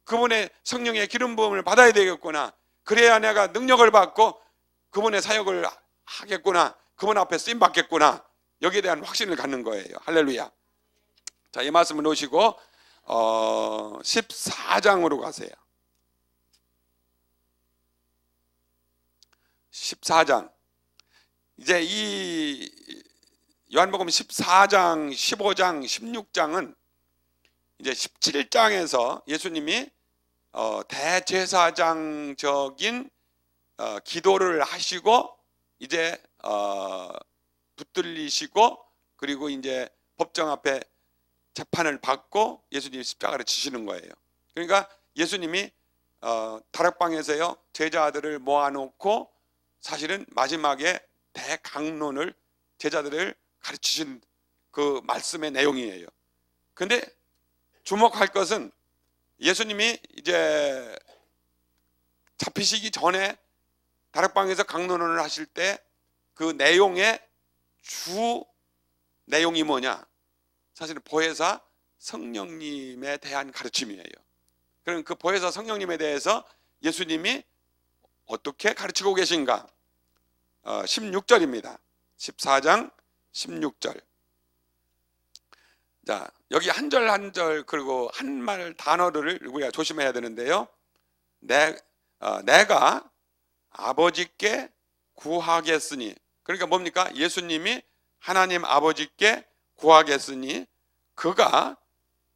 그분의 성령의 기름 부음을 받아야 되겠구나, 그래야 내가 능력을 받고 그분의 사역을 하겠구나, 그분 앞에 쓰임 받겠구나, 여기에 대한 확신을 갖는 거예요. 할렐루야. 자, 이 말씀을 놓으시고 14장으로 가세요. 14장. 이제 이 요한복음 14장, 15장, 16장은 이제 17장에서 예수님이 대제사장적인 기도를 하시고 이제 붙들리시고, 그리고 이제 법정 앞에 재판을 받고 예수님이 십자가를 지시는 거예요. 그러니까 예수님이 다락방에서요 제자들을 모아놓고 사실은 마지막에 대강론을 제자들을 가르치신 그 말씀의 내용이에요. 근데 주목할 것은 예수님이 이제 잡히시기 전에 다락방에서 강론을 하실 때 그 내용의 주 내용이 뭐냐? 사실은 보혜사 성령님에 대한 가르침이에요. 그럼 그 보혜사 성령님에 대해서 예수님이 어떻게 가르치고 계신가? 16절입니다. 14장 16절. 자, 여기 한 절 한 절 그리고 한 말 단어를 우리가 조심해야 되는데요. 내가 아버지께 구하겠으니, 그러니까 뭡니까? 예수님이 하나님 아버지께 구하겠으니 그가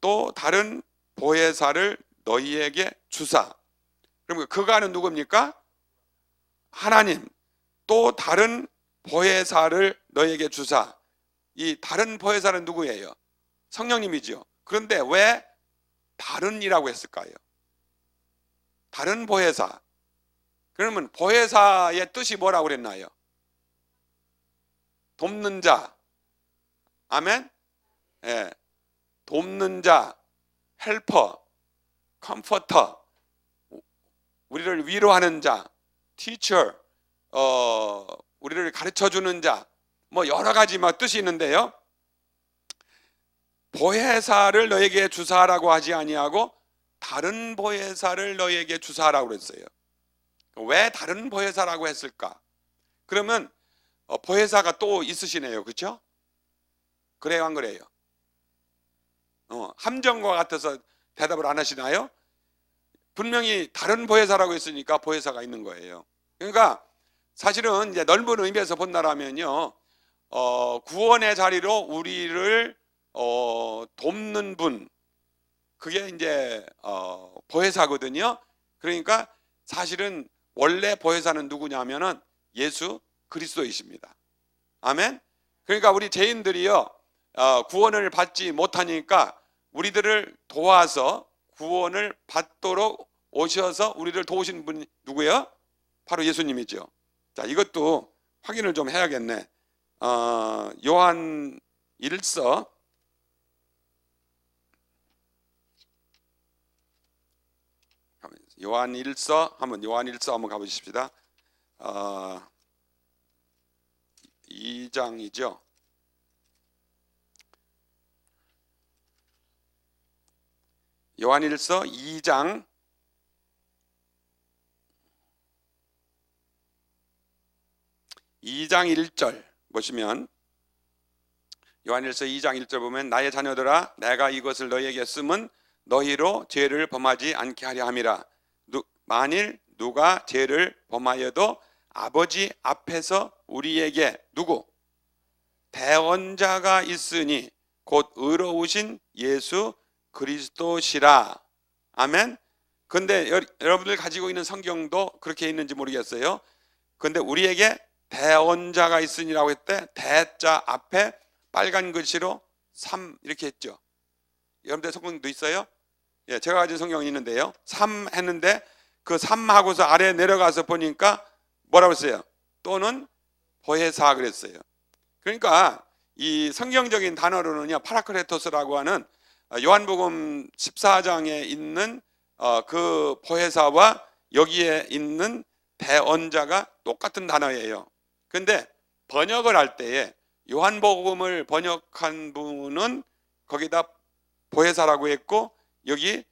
또 다른 보혜사를 너희에게 주사. 그러면 그가는 누굽니까? 하나님. 또 다른 보혜사를 너희에게 주사. 이 다른 보혜사는 누구예요? 성령님이죠. 그런데 왜 다른이라고 했을까요? 다른 보혜사. 그러면 보혜사의 뜻이 뭐라고 그랬나요? 돕는 자. 아멘? 예. 돕는 자, 헬퍼, 컴포터, 우리를 위로하는 자, 티처, 우리를 가르쳐주는 자, 뭐 여러 가지 막 뜻이 있는데요. 보혜사를 너에게 주사라고 하지 아니하고 다른 보혜사를 너에게 주사라고 그랬어요. 왜 다른 보혜사라고 했을까? 그러면 보혜사가 또 있으시네요. 그렇죠? 그래요, 안 그래요? 함정과 같아서 대답을 안 하시나요? 분명히 다른 보혜사라고 했으니까 보혜사가 있는 거예요. 그러니까 사실은 이제 넓은 의미에서 본다라면요, 구원의 자리로 우리를 돕는 분, 그게 이제 보혜사거든요. 그러니까 사실은 원래 보혜사는 누구냐면은 예수 그리스도이십니다. 아멘. 그러니까 우리 죄인들이요 구원을 받지 못하니까 우리들을 도와서 구원을 받도록 오셔서 우리를 도우신 분이 누구예요? 바로 예수님이죠. 자, 이것도 확인을 좀 해야겠네. 요한 1서 요한 1서 한번 가보십시다. 2장이죠. 요한 1서 2장 1절 보시면, 요한일서 2장 1절 보면 나의 자녀들아 내가 이것을 너희에게 쓰면 너희로 죄를 범하지 않게 하려 함이라. 만일 누가 죄를 범하여도 아버지 앞에서 우리에게 누구? 대언자가 있으니 곧 의로우신 예수 그리스도시라. 아멘. 근데 여러분들 가지고 있는 성경도 그렇게 있는지 모르겠어요. 근데 우리에게 대언자가 있으니라고 했대. 대자 앞에 빨간 글씨로 3 이렇게 했죠. 여러분들 성경도 있어요? 예, 제가 가진 성경이 있는데요. 3 했는데 그 3 하고서 아래 내려가서 보니까 뭐라고 했어요? 또는 보혜사 그랬어요. 그러니까 이 성경적인 단어로는요, 파라크레토스라고 하는 요한복음 14장에 있는 그 보혜사와 여기에 있는 대언자가 똑같은 단어예요. 근데 번역을 할 때에 요한복음을 번역한 분은 거기다 보혜사라고 했고, 여기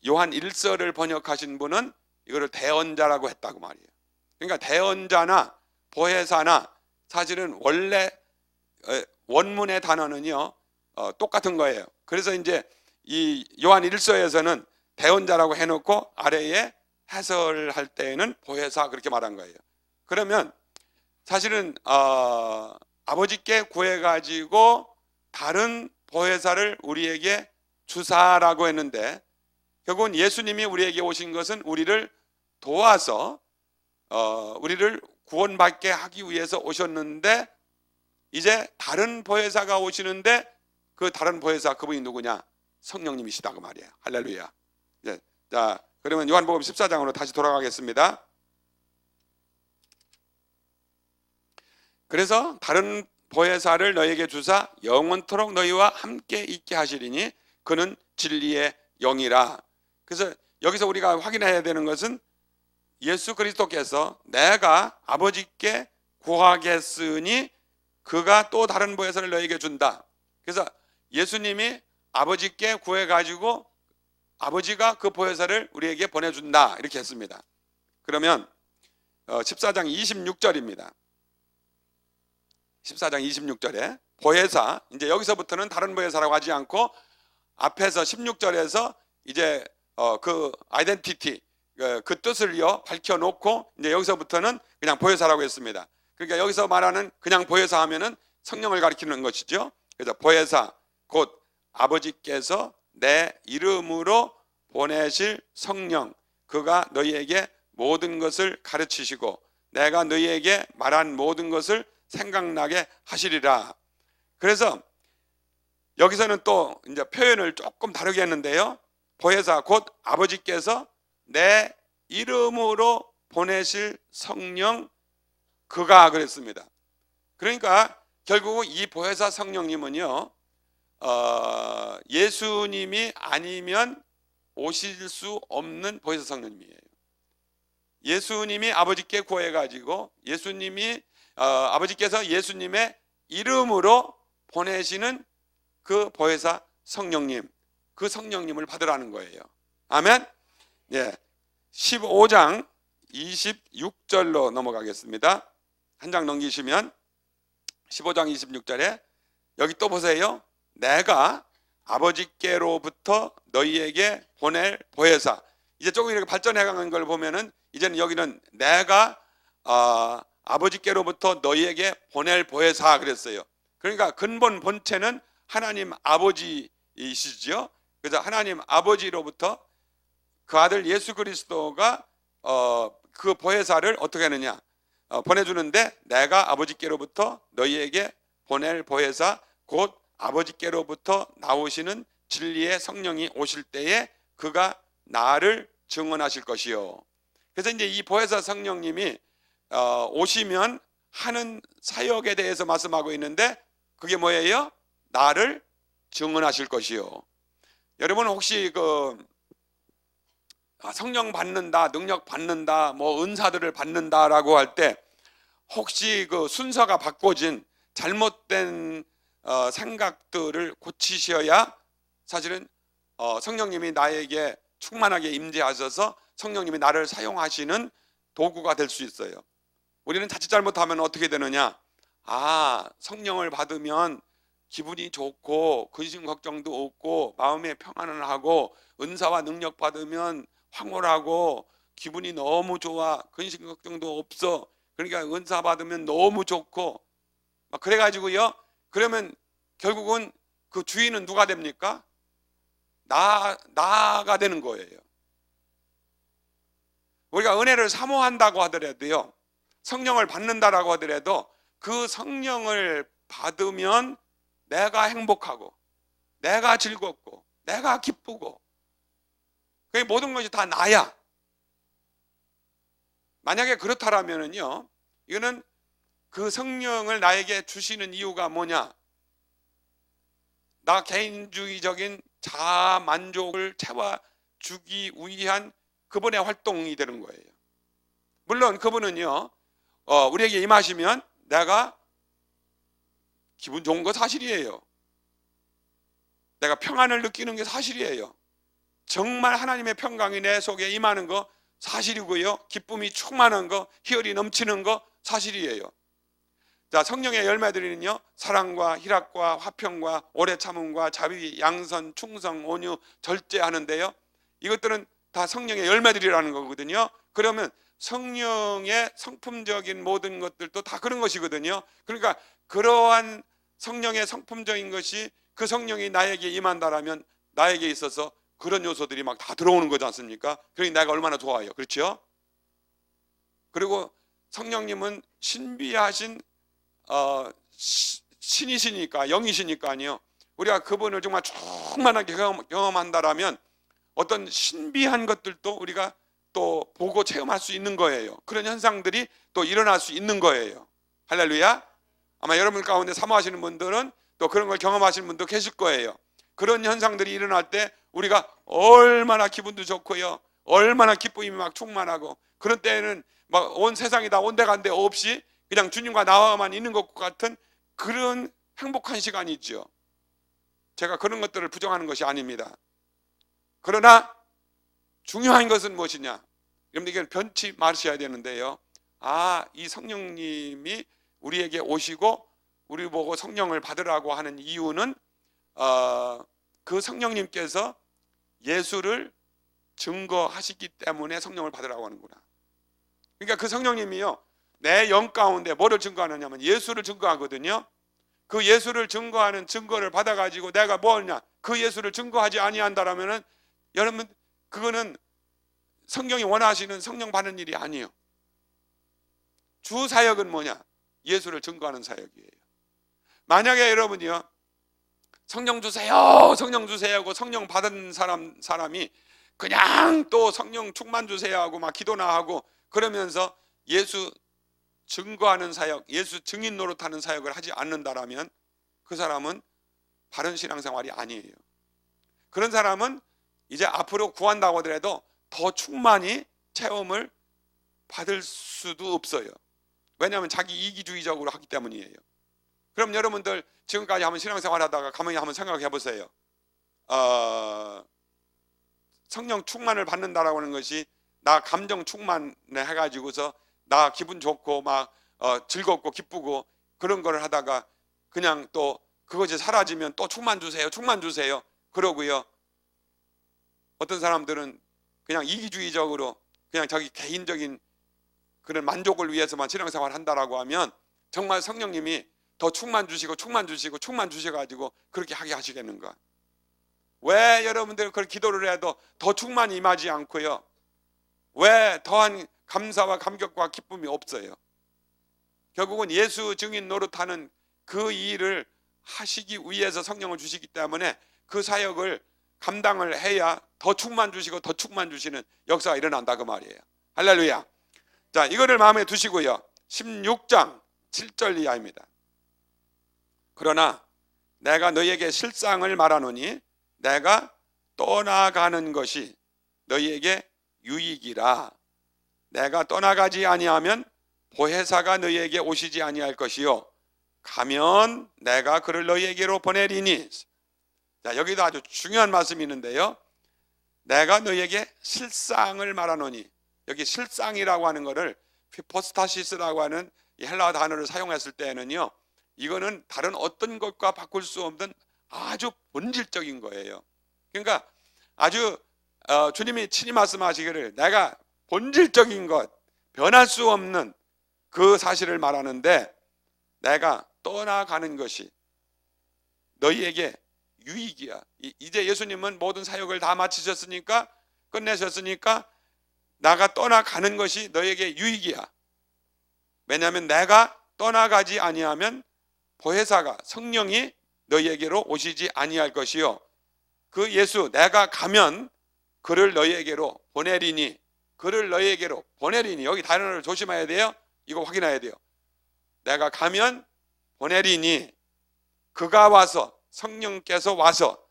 요한 1서를 번역하신 분은 이거를 대언자라고 했다고 말이에요. 그러니까 대언자나 보혜사나 사실은 원래 원문의 단어는요 똑같은 거예요. 그래서 이제 이 요한 1서에서는 대언자라고 해놓고 아래에 해설할 때에는 보혜사 그렇게 말한 거예요. 그러면 사실은 아버지께 구해가지고 다른 보혜사를 우리에게 주사라고 했는데, 결국은 예수님이 우리에게 오신 것은 우리를 도와서 우리를 구원받게 하기 위해서 오셨는데, 이제 다른 보혜사가 오시는데 그 다른 보혜사, 그분이 누구냐? 성령님이시다 그 말이에요. 할렐루야. 네. 자, 그러면 요한복음 14장으로 다시 돌아가겠습니다. 그래서 다른 보혜사를 너희에게 주사 영원토록 너희와 함께 있게 하시리니 그는 진리의 영이라. 그래서 여기서 우리가 확인해야 되는 것은 예수 그리스도께서 내가 아버지께 구하겠으니 그가 또 다른 보혜사를 너희에게 준다. 그래서 예수님이 아버지께 구해가지고 아버지가 그 보혜사를 우리에게 보내준다 이렇게 했습니다. 그러면 14장 26절입니다. 14장 26절에 보혜사, 이제 여기서부터는 다른 보혜사라고 하지 않고 앞에서 16절에서 이제 그 아이덴티티, 그 뜻을요 밝혀놓고 이제 여기서부터는 그냥 보혜사라고 했습니다. 그러니까 여기서 말하는 그냥 보혜사 하면은 성령을 가리키는 것이죠. 그래서 보혜사 곧 아버지께서 내 이름으로 보내실 성령, 그가 너희에게 모든 것을 가르치시고 내가 너희에게 말한 모든 것을 생각나게 하시리라. 그래서 여기서는 또 이제 표현을 조금 다르게 했는데요. 보혜사 곧 아버지께서 내 이름으로 보내실 성령, 그가 그랬습니다. 그러니까 결국 이 보혜사 성령님은요 예수님이 아니면 오실 수 없는 보혜사 성령님이에요. 예수님이 아버지께 구해가지고 예수님이 아버지께서 예수님의 이름으로 보내시는 그 보혜사 성령님, 그 성령님을 받으라는 거예요. 아멘. 예, 15장 26절로 넘어가겠습니다. 한 장 넘기시면 15장 26절에 여기 또 보세요. 내가 아버지께로부터 너희에게 보낼 보혜사. 이제 조금 이렇게 발전해 가는 걸 보면은 이제는 여기는 내가 아버지께로부터 너희에게 보낼 보혜사 그랬어요. 그러니까 근본 본체는 하나님 아버지이시죠. 그래서 하나님 아버지로부터 그 아들 예수 그리스도가 그 보혜사를 어떻게 하느냐 보내주는데, 내가 아버지께로부터 너희에게 보낼 보혜사 곧 아버지께로부터 나오시는 진리의 성령이 오실 때에 그가 나를 증언하실 것이요. 그래서 이제 이 보혜사 성령님이 오시면 하는 사역에 대해서 말씀하고 있는데, 그게 뭐예요? 나를 증언하실 것이요. 여러분 혹시 그 성령 받는다, 능력 받는다, 뭐 은사들을 받는다라고 할 때 혹시 그 순서가 바꿔진 잘못된 생각들을 고치셔야 사실은 성령님이 나에게 충만하게 임재하셔서 성령님이 나를 사용하시는 도구가 될 수 있어요. 우리는 자칫 잘못하면 어떻게 되느냐? 성령을 받으면 기분이 좋고 근심 걱정도 없고 마음에 평안을 하고, 은사와 능력 받으면 황홀하고 기분이 너무 좋아, 근심 걱정도 없어. 그러니까 은사 받으면 너무 좋고 막 그래가지고요. 그러면 결국은 그 주인은 누가 됩니까? 나가 되는 거예요. 우리가 은혜를 사모한다고 하더라도요, 성령을 받는다라고 하더라도 그 성령을 받으면 내가 행복하고 내가 즐겁고 내가 기쁘고 그 모든 것이 다 나야. 만약에 그렇다라면은요, 이거는 그 성령을 나에게 주시는 이유가 뭐냐? 나 개인주의적인 자아 만족을 채워주기 위한 그분의 활동이 되는 거예요. 물론 그분은요, 우리에게 임하시면 내가 기분 좋은 거 사실이에요. 내가 평안을 느끼는 게 사실이에요. 정말 하나님의 평강이 내 속에 임하는 거 사실이고요. 기쁨이 충만한 거, 희열이 넘치는 거 사실이에요. 자, 성령의 열매들은요, 사랑과 희락과 화평과 오래 참음과 자비, 양선, 충성, 온유, 절제하는데요, 이것들은 다 성령의 열매들이라는 거거든요. 그러면 성령의 성품적인 모든 것들도 다 그런 것이거든요. 그러니까 그러한 성령의 성품적인 것이 그 성령이 나에게 임한다라면 나에게 있어서 그런 요소들이 막 다 들어오는 거지 않습니까? 그러니 내가 얼마나 좋아요. 그렇죠? 그리고 성령님은 신비하신 신이시니까, 영이시니까요, 우리가 그분을 정말 충만하게 경험한다라면 어떤 신비한 것들도 우리가 또 보고 체험할 수 있는 거예요. 그런 현상들이 또 일어날 수 있는 거예요. 할렐루야. 아마 여러분 가운데 사모하시는 분들은 또 그런 걸 경험하시는 분도 계실 거예요. 그런 현상들이 일어날 때 우리가 얼마나 기분도 좋고요, 얼마나 기쁨이 막 충만하고, 그런 때에는 막 온 세상이 다 온데간데 없이 그냥 주님과 나와만 있는 것 같은 그런 행복한 시간이죠. 제가 그런 것들을 부정하는 것이 아닙니다. 그러나 중요한 것은 무엇이냐? 여러분, 이건 변치 마셔야 되는데요, 이 성령님이 우리에게 오시고 우리 보고 성령을 받으라고 하는 이유는 그 성령님께서 예수를 증거하시기 때문에 성령을 받으라고 하는구나. 그러니까 그 성령님이요, 내 영 가운데 뭐를 증거하느냐면 예수를 증거하거든요. 그 예수를 증거하는 증거를 받아가지고 내가 뭐냐, 그 예수를 증거하지 아니한다라면은 여러분, 그거는 성경이 원하시는 성령 받는 일이 아니에요. 주 사역은 뭐냐? 예수를 증거하는 사역이에요. 만약에 여러분이요, 성령 주세요, 성령 주세요 하고 성령 받은 사람이 그냥 또 성령 충만 주세요 하고 막 기도나 하고 그러면서 예수 증거하는 사역, 예수 증인 노릇하는 사역을 하지 않는다라면 그 사람은 바른 신앙생활이 아니에요. 그런 사람은 이제 앞으로 구한다고 하더라도 더 충만히 체험을 받을 수도 없어요. 왜냐하면 자기 이기주의적으로 하기 때문이에요. 그럼 여러분들 지금까지 한번 신앙생활 하다가 가만히 한번 생각해 보세요. 성령 충만을 받는다라고 하는 것이 나 감정 충만을 해가지고서 나 기분 좋고 막 즐겁고 기쁘고 그런 거를 하다가 그냥 또 그것이 사라지면 또 충만 주세요, 충만 주세요 그러고요, 어떤 사람들은 그냥 이기주의적으로 그냥 자기 개인적인 그런 만족을 위해서만 신앙생활을 한다라고 하면 정말 성령님이 더 충만 주시고 충만 주시고 충만 주셔가지고 그렇게 하게 하시겠는가? 왜 여러분들 그걸 기도를 해도 더 충만히 임하지 않고요, 왜 더한 감사와 감격과 기쁨이 없어요? 결국은 예수 증인 노릇하는 그 일을 하시기 위해서 성령을 주시기 때문에 그 사역을 감당을 해야 더 충만 주시고 더 충만 주시는 역사가 일어난다 그 말이에요. 할렐루야. 자, 이거를 마음에 두시고요, 16장 7절 이하입니다. 그러나 내가 너희에게 실상을 말하노니 내가 떠나가는 것이 너희에게 유익이라. 내가 떠나가지 아니하면 보혜사가 너희에게 오시지 아니할 것이요 가면 내가 그를 너희에게로 보내리니. 자, 여기도 아주 중요한 말씀이 있는데요, 내가 너희에게 실상을 말하노니, 여기 실상이라고 하는 것을 히포스타시스라고 하는 이 헬라어 단어를 사용했을 때는요, 이거는 다른 어떤 것과 바꿀 수 없는 아주 본질적인 거예요. 그러니까 아주 주님이 친히 말씀하시기를 내가 본질적인 것, 변할 수 없는 그 사실을 말하는데, 내가 떠나가는 것이 너희에게 유익이야. 이제 예수님은 모든 사역을 다 마치셨으니까, 끝내셨으니까 나가 떠나가는 것이 너에게 유익이야. 왜냐하면 내가 떠나가지 아니하면 보혜사가 성령이 너희에게로 오시지 아니할 것이요 그 예수 내가 가면 그를 너희에게로 보내리니 그를 너희에게로 보내리니 여기 단어를 조심해야 돼요. 이거 확인해야 돼요. 내가 가면 보내리니 그가 와서 성령께서 와서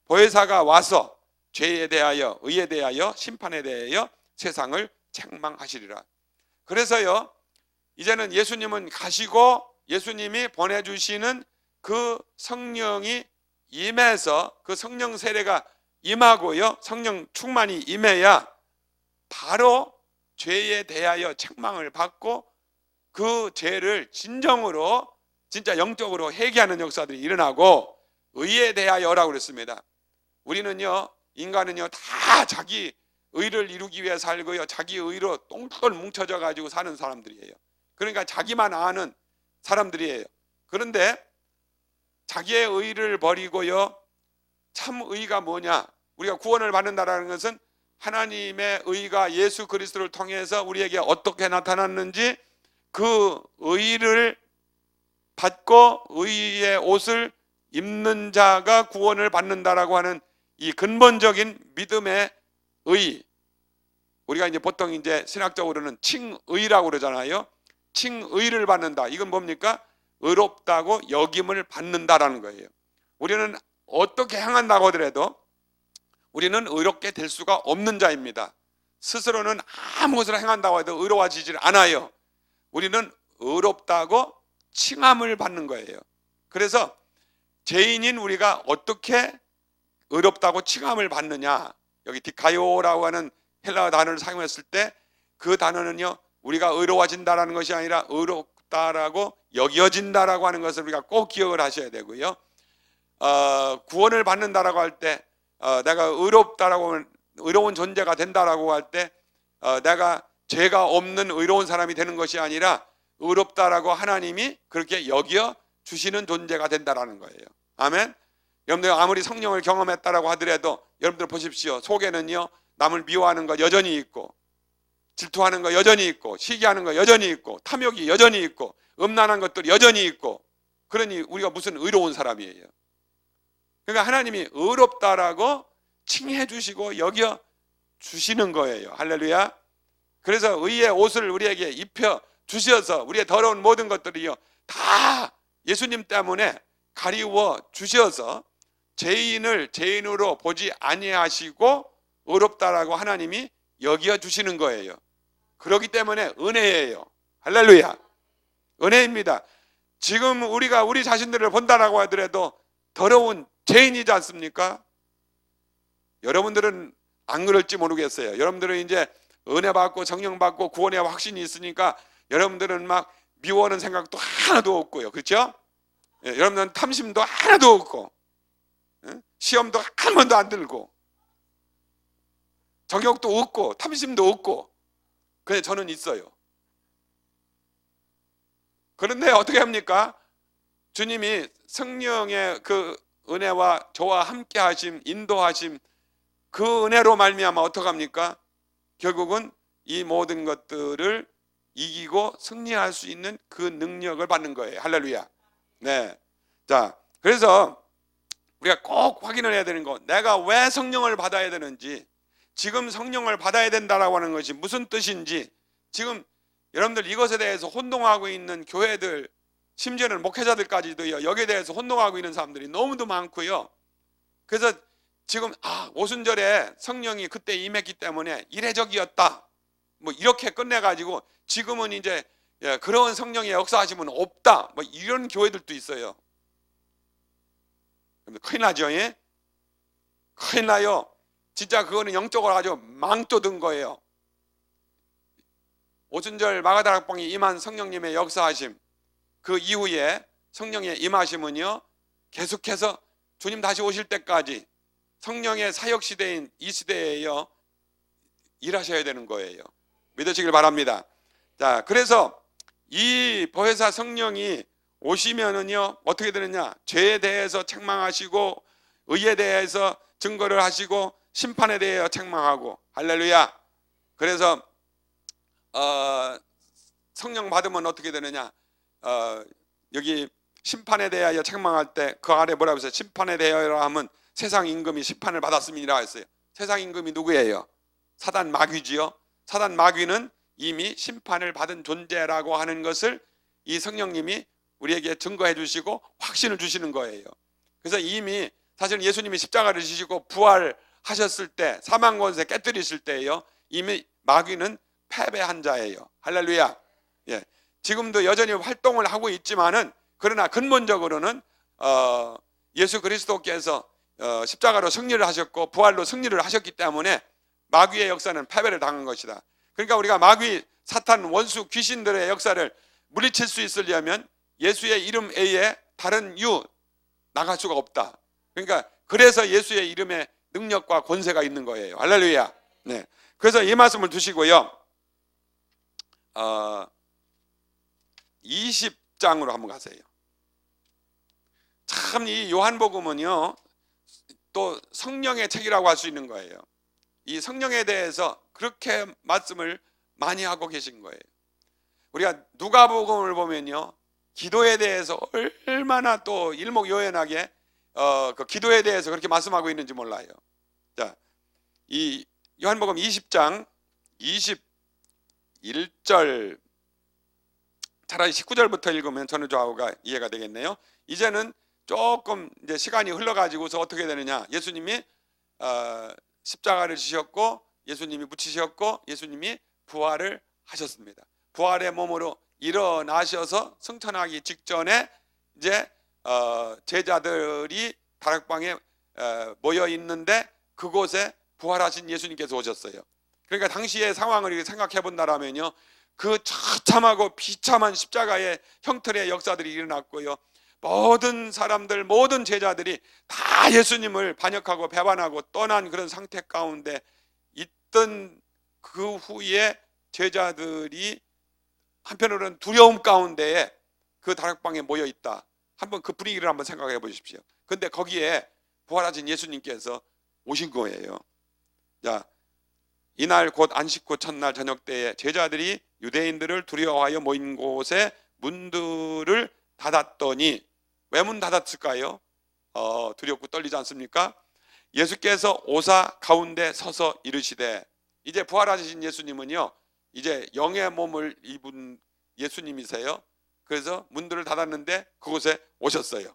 보혜사가 와서 죄에 대하여 의에 대하여 심판에 대하여 세상을 책망하시리라. 그래서요 이제는 예수님은 가시고 예수님이 보내주시는 그 성령이 임해서 그 성령 세례가 임하고요 성령 충만이 임해야 바로 죄에 대하여 책망을 받고 그 죄를 진정으로 진짜 영적으로 회개하는 역사들이 일어나고 의에 대하여라고 그랬습니다. 우리는요 인간은요 다 자기 의를 이루기 위해 살고요 자기 의로 똥똥 뭉쳐져 가지고 사는 사람들이에요. 그러니까 자기만 아는 사람들이에요. 그런데 자기의 의를 버리고요 참 의가 뭐냐, 우리가 구원을 받는다라는 것은 하나님의 의가 예수 그리스도를 통해서 우리에게 어떻게 나타났는지 그 의를 받고 의의 옷을 입는 자가 구원을 받는다라고 하는 이 근본적인 믿음의 의, 우리가 이제 보통 이제 신학적으로는 칭의라고 그러잖아요. 칭의를 받는다. 이건 뭡니까? 의롭다고 여김을 받는다라는 거예요. 우리는 어떻게 행한다고 하더라도 우리는 의롭게 될 수가 없는 자입니다. 스스로는 아무것을 행한다고 해도 의로워지질 않아요. 우리는 의롭다고 칭함을 받는 거예요. 그래서 죄인인 우리가 어떻게 의롭다고 칭함을 받느냐, 여기 디카요라고 하는 헬라어 단어를 사용했을 때 그 단어는요 우리가 의로워진다라는 것이 아니라 의롭다라고 여겨진다라고 하는 것을 우리가 꼭 기억을 하셔야 되고요. 구원을 받는다라고 할 때 내가 의롭다라고 의로운 존재가 된다라고 할 때 내가 죄가 없는 의로운 사람이 되는 것이 아니라 의롭다라고 하나님이 그렇게 여겨 주시는 존재가 된다라는 거예요. 아멘. 여러분들 아무리 성령을 경험했다라고 하더라도 여러분들 보십시오. 속에는요 남을 미워하는 거 여전히 있고, 질투하는 거 여전히 있고, 시기하는 거 여전히 있고, 탐욕이 여전히 있고, 음란한 것들이 여전히 있고, 그러니 우리가 무슨 의로운 사람이에요. 그러니까 하나님이 의롭다라고 칭해 주시고 여겨 주시는 거예요. 할렐루야. 그래서 의의 옷을 우리에게 입혀 주셔서 우리의 더러운 모든 것들이요 다 예수님 때문에 가리워 주셔서 죄인을 죄인으로 보지 아니하시고 의롭다라고 하나님이 여겨 주시는 거예요. 그렇기 때문에 은혜예요. 할렐루야. 은혜입니다. 지금 우리가 우리 자신들을 본다라고 하더라도 더러운 죄인이지 않습니까? 여러분들은 안 그럴지 모르겠어요. 여러분들은 이제 은혜 받고 성령 받고 구원의 확신이 있으니까 여러분들은 막 미워하는 생각도 하나도 없고요. 그렇죠? 예, 여러분들은 탐심도 하나도 없고, 예? 시험도 한 번도 안 들고, 정욕도 없고, 탐심도 없고, 근데 저는 있어요. 그런데 어떻게 합니까? 주님이 성령의 그 은혜와 저와 함께 하심, 인도하심, 그 은혜로 말미암아 어떻게 합니까? 결국은 이 모든 것들을 이기고 승리할 수 있는 그 능력을 받는 거예요. 할렐루야. 네. 자, 그래서 우리가 꼭 확인을 해야 되는 거, 내가 왜 성령을 받아야 되는지, 지금 성령을 받아야 된다라고 하는 것이 무슨 뜻인지, 지금 여러분들 이것에 대해서 혼동하고 있는 교회들, 심지어는 목회자들까지도요, 여기에 대해서 혼동하고 있는 사람들이 너무도 많고요. 그래서 지금 오순절에 성령이 그때 임했기 때문에 이례적이었다, 뭐 이렇게 끝내가지고 지금은 이제 그런 성령의 역사하심은 없다, 뭐 이런 교회들도 있어요. 큰일 나죠. 예? 큰일 나요. 진짜 그거는 영적으로 아주 망조든 거예요. 오순절 마가다락방에 임한 성령님의 역사하심, 그 이후에 성령의 임하심은요 계속해서 주님 다시 오실 때까지 성령의 사역 시대인 이 시대에요 일하셔야 되는 거예요. 믿으시길 바랍니다. 자, 그래서 이 보혜사 성령이 오시면은요 어떻게 되느냐, 죄에 대해서 책망하시고 의에 대해서 증거를 하시고 심판에 대해 책망하고, 할렐루야. 그래서 성령 받으면 어떻게 되느냐? 여기 심판에 대하여 책망할 때 그 아래 뭐라고 했어요? 심판에 대하여 하면 세상 임금이 심판을 받았습니다 했어요. 세상 임금이 누구예요? 사단 마귀지요. 사단 마귀는 이미 심판을 받은 존재라고 하는 것을 이 성령님이 우리에게 증거해 주시고 확신을 주시는 거예요. 그래서 이미 사실 예수님이 십자가를 지시고 부활하셨을 때, 사망 권세 깨뜨리실 때예요, 이미 마귀는 패배한 자예요. 할렐루야. 예. 지금도 여전히 활동을 하고 있지만은, 그러나 근본적으로는 예수 그리스도께서 십자가로 승리를 하셨고 부활로 승리를 하셨기 때문에 마귀의 역사는 패배를 당한 것이다. 그러니까 우리가 마귀, 사탄, 원수, 귀신들의 역사를 물리칠 수 있으려면 예수의 이름 외에 다른 이유 나갈 수가 없다. 그러니까 그래서 예수의 이름에 능력과 권세가 있는 거예요. 할렐루야. 네. 그래서 이 말씀을 두시고요. 20장으로 한번 가세요. 참 이 요한복음은요, 또 성령의 책이라고 할 수 있는 거예요. 이 성령에 대해서 그렇게 말씀을 많이 하고 계신 거예요. 우리가 누가복음을 보면요, 기도에 대해서 얼마나 또 일목요연하게 그 기도에 대해서 그렇게 말씀하고 있는지 몰라요. 자, 이 요한복음 20장 21절, 차라리 19절부터 읽으면 전후 좌우가 이해가 되겠네요. 이제는 조금 이제 시간이 흘러가지고서 어떻게 되느냐? 예수님이 십자가를 지셨고, 예수님이 묻히셨고, 예수님이 부활을 하셨습니다. 부활의 몸으로 일어나셔서 승천하기 직전에 이제 제자들이 다락방에 모여 있는데 그곳에 부활하신 예수님께서 오셨어요. 그러니까 당시의 상황을 생각해 본다라면요, 그 처참하고 비참한 십자가의 형틀의 역사들이 일어났고요, 모든 사람들, 모든 제자들이 다 예수님을 반역하고 배반하고 떠난 그런 상태 가운데 있던 그 후에 제자들이 한편으로는 두려움 가운데에 그 다락방에 모여 있다. 한번 그 분위기를 한번 생각해 보십시오. 근데 거기에 부활하신 예수님께서 오신 거예요. 자, 이날 곧 안식 후 첫날 저녁 때에 제자들이 유대인들을 두려워하여 모인 곳에 문들을 닫았더니, 왜 문 닫았을까요? 두렵고 떨리지 않습니까? 예수께서 오사 가운데 서서 이르시되, 이제 부활하신 예수님은요, 이제 영의 몸을 입은 예수님이세요. 그래서 문들을 닫았는데 그곳에 오셨어요.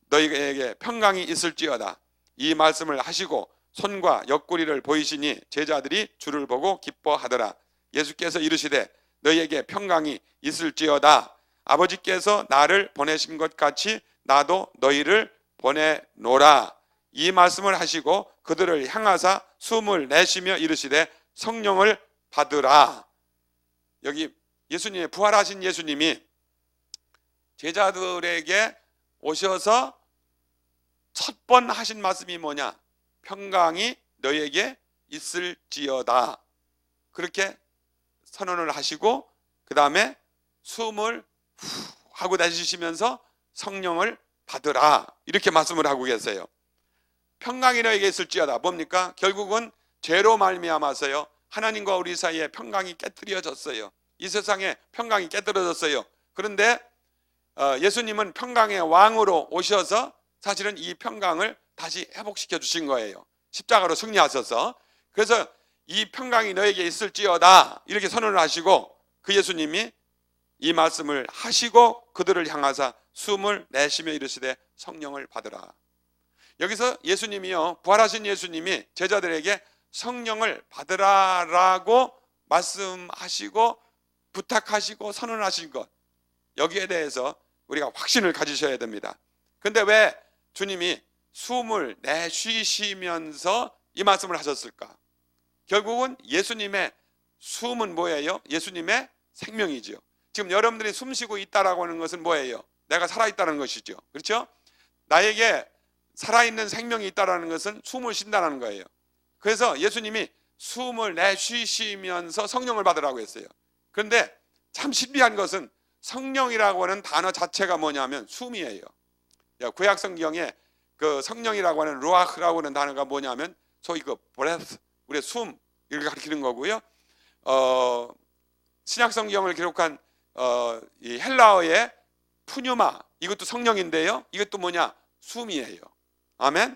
너희에게 평강이 있을지어다. 이 말씀을 하시고 손과 옆구리를 보이시니 제자들이 주를 보고 기뻐하더라. 예수께서 이르시되 너희에게 평강이 있을지어다. 아버지께서 나를 보내신 것 같이 나도 너희를 보내노라. 이 말씀을 하시고 그들을 향하사 숨을 내쉬며 이르시되 성령을 받으라. 여기 예수님의 부활하신 예수님이 제자들에게 오셔서 첫 번 하신 말씀이 뭐냐? 평강이 너희에게 있을지어다. 그렇게 선언을 하시고 그 다음에 숨을 후 하고 내쉬시면서 성령을 받으라, 이렇게 말씀을 하고 계세요. 평강이 너에게 있을지어다. 뭡니까? 결국은 죄로 말미암아서요, 하나님과 우리 사이에 평강이 깨뜨려졌어요. 이 세상에 평강이 깨뜨려졌어요. 그런데 예수님은 평강의 왕으로 오셔서 사실은 이 평강을 다시 회복시켜 주신 거예요. 십자가로 승리하셔서. 그래서 이 평강이 너에게 있을지어다 이렇게 선언을 하시고 그 예수님이 이 말씀을 하시고 그들을 향하사 숨을 내쉬며 이르시되 성령을 받으라. 여기서 예수님이요, 부활하신 예수님이 제자들에게 성령을 받으라라고 말씀하시고 부탁하시고 선언하신 것, 여기에 대해서 우리가 확신을 가지셔야 됩니다. 근데 왜 주님이 숨을 내쉬시면서 이 말씀을 하셨을까? 결국은 예수님의 숨은 뭐예요? 예수님의 생명이지요. 지금 여러분들이 숨 쉬고 있다라고 하는 것은 뭐예요? 내가 살아있다는 것이죠. 그렇죠? 나에게 살아있는 생명이 있다는 것은 숨을 쉰다는 거예요. 그래서 예수님이 숨을 내쉬시면서 성령을 받으라고 했어요. 그런데 참 신비한 것은 성령이라고 하는 단어 자체가 뭐냐면 숨이에요. 구약 성경에 그 성령이라고 하는 루아흐라고 하는 단어가 뭐냐면 소위 그 breath, 우리의 숨, 이렇게 가리키는 거고요. 신약 성경을 기록한 이 헬라어의 푸뉴마, 이것도 성령인데요. 이것도 뭐냐? 숨이에요. 아멘.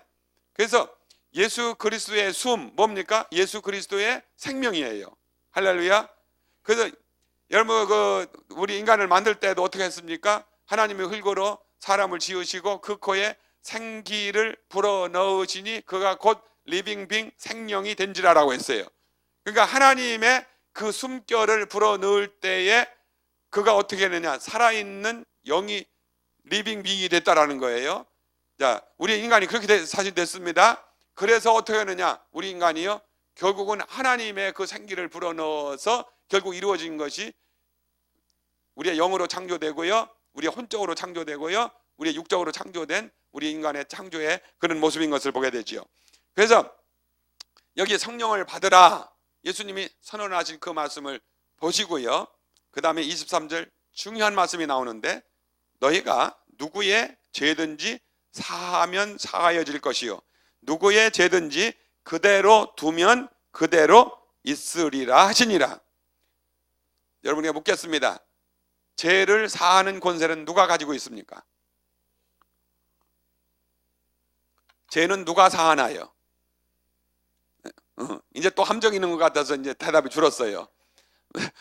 그래서 예수 그리스도의 숨 뭡니까? 예수 그리스도의 생명이에요. 할렐루야. 그래서 여러분 우리 인간을 만들 때도 어떻게 했습니까? 하나님의 흙으로 사람을 지으시고 그 코에 생기를 불어넣으시니 그가 곧 리빙빙 생명이 된지라라고 했어요. 그러니까 하나님의 그 숨결을 불어넣을 때에 그가 어떻게 되느냐? 살아있는 영이 리빙빙이 됐다라는 거예요. 자, 우리 인간이 그렇게 사실 됐습니다. 그래서 어떻게 하느냐? 우리 인간이요, 결국은 하나님의 그 생기를 불어넣어서 결국 이루어진 것이 우리의 영으로 창조되고요, 우리의 혼적으로 창조되고요, 우리의 육적으로 창조된 우리 인간의 창조의 그런 모습인 것을 보게 되지요. 그래서 여기 성령을 받으라, 예수님이 선언하신 그 말씀을 보시고요, 그 다음에 23절 중요한 말씀이 나오는데, 너희가 누구의 죄든지 사하면 사하여질 것이요 누구의 죄든지 그대로 두면 그대로 있으리라 하시니라. 여러분에게 묻겠습니다. 죄를 사하는 권세는 누가 가지고 있습니까? 죄는 누가 사하나요? 이제 또 함정 있는 것 같아서 이제 대답이 줄었어요.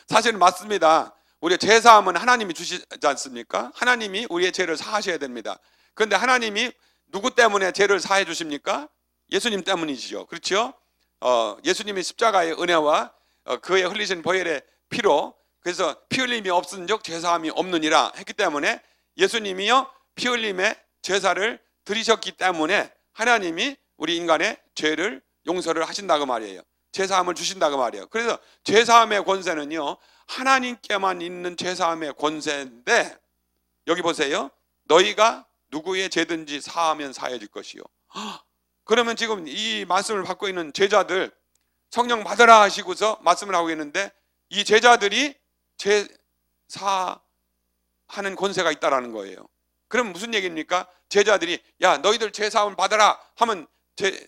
사실은 맞습니다. 우리의 죄 사함은 하나님이 주시지 않습니까? 하나님이 우리의 죄를 사하셔야 됩니다. 그런데 하나님이 누구 때문에 죄를 사해 주십니까? 예수님 때문이지요. 그렇죠? 예수님이 십자가의 은혜와 그의 흘리신 보혈의 피로, 그래서 피 흘림이 없은즉 죄 사함이 없느니라 했기 때문에 예수님이요 피 흘림의 제사를 드리셨기 때문에 하나님이 우리 인간의 죄를 용서를 하신다고 말이에요. 죄 사함을 주신다고 말이에요. 그래서 죄 사함의 권세는요 하나님께만 있는 죄 사함의 권세인데, 여기 보세요. 너희가 누구의 죄든지 사하면 사해질 것이요. 그러면 지금 이 말씀을 받고 있는 제자들, 성령 받으라 하시고서 말씀을 하고 있는데, 이 제자들이 죄 사하는 권세가 있다라는 거예요. 그럼 무슨 얘기입니까? 제자들이 야 너희들 죄 사함을 받아라 하면 죄